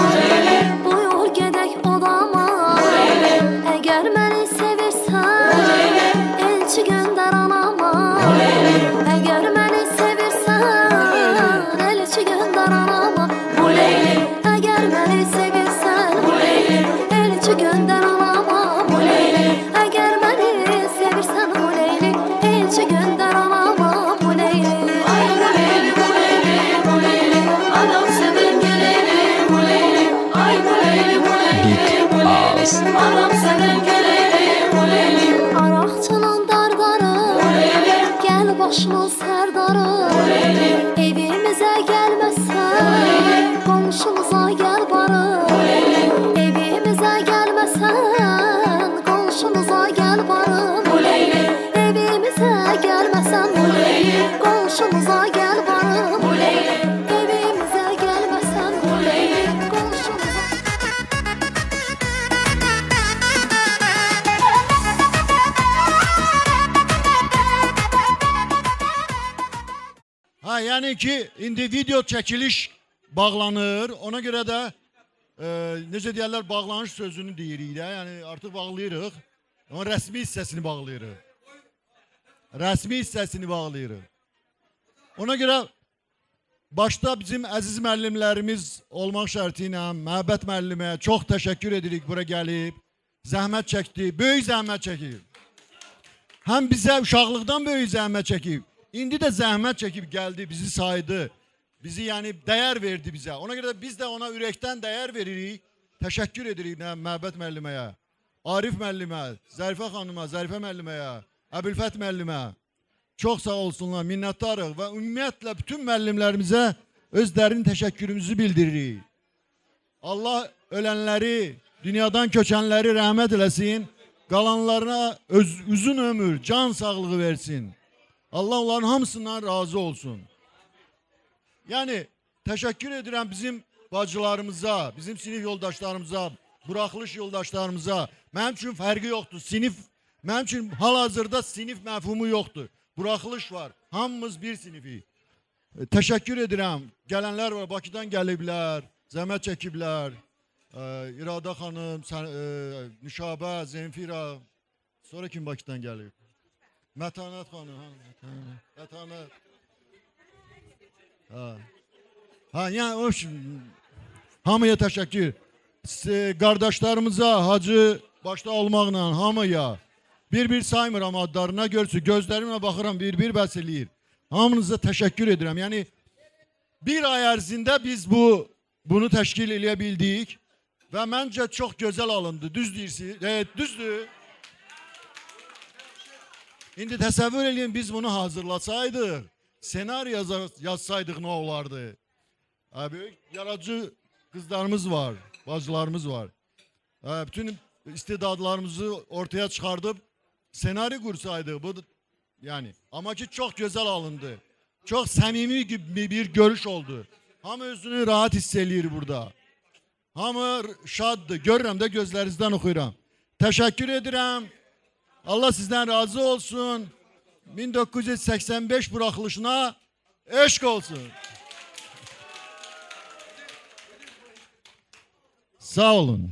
Bu yol gedək odama Əgər məni sevirsən Elçi göndər anama Əgər məni sevirsən Elçi göndər anama Əgər məni sevirsən Elçi göndər anama Əgər məni sevirsən Elçi göndər anama Anam seven gelelim Araqçının dardarı Gel başımın serdarı Evimize gelmezsen Komşumuza gel barı Evimize gelmezsen Komşumuza gel barı Evimize gelmezsen Komşumuza gel barı Evimize gelmezsen Komşumuza Ha yani ki indi video çekiliş bağlanır. Ona göre de necə deyirlər bağlanış sözünü deyirik də. Yani artık bağlayırıq. Ama resmi hissəsini bağlayırıq. Resmi hissəsini bağlayırıq. Ona göre başta bizim əziz müəllimlərimiz olmaq şərti ilə Məhəbbət müəllimə çox təşəkkür edirik bura gəlib. Zəhmət çəkdi, böyük zəhmət çəkib. Həm bizə uşaqlıqdan böyük zəhmət çəkib. İndi də zəhmət çəkib gəldi, bizi saydı. Bizi yani değer verdi bize. Ona göre de biz de ona ürəkdən değer veririk. Təşəkkür edirik Məhəbbət müəlliməyə, Arif müəllimə, Zərifə xanıma, Zərifə müəlliməyə, Əbülfət müəllimə. Çox sağ olsunlar, minnətdarıq və ümumiyyətlə bütün müəllimlərimizə öz dərin təşəkkürümüzü bildiririk. Allah ölənləri, dünyadan köçənləri rəhmət eləsin. Qalanlarına uzun ömür, can sağlığı versin. Allah onların hamısından razı olsun. Yani teşekkür ederim bizim bacılarımıza, bizim sinif yoldaşlarımıza, buraxılış yoldaşlarımıza. Mənim üçün fərqi yoxdur. Sinif, mənim üçün hal-hazırda sinif məfhumu yoxdur. Buraxılış var. Hamımız bir sinifi. Teşekkür ederim. Gələnlər var, Bakıdan gəliblər, zəhmət çəkiblər. İrada xanım, Nüşabə, Zenfira. Sonra kim Bakıdan gəlib? Mətanət xanım. Mətanət. Ha yani o hamıya təşəkkür. Qardaşlarımıza, hacı başta olmaqla hamıya bir saymıram adlarına görsün. Gözlərimlə baxıram bir bəs eləyir. Hamınıza təşəkkür edirəm. Yani bir ay ərzində biz bunu təşkil eləyə bildik və məncə çox gözəl alındı. Düz deyirsiniz. Evet, düzdür. İndi təsəvvür edin biz bunu hazırlasaydıq, senaryo yazsaydıq nə olardı? Böyük yaratıcı kızlarımız var, bacılarımız var. Bütün istedadlarımızı ortaya çıkardıp senaryo kursaydık. Bu yani ama ki çok güzel alındı. Çok samimi gibi bir görüş oldu. Hamı özünü rahat hissediyor burada. Hamı şaddı. Görürəm də gözlərinizdən oxuyuram. Teşekkür ederim. Allah sizden razı olsun. 1985 buraxılışına eşq olsun. Sağ olun.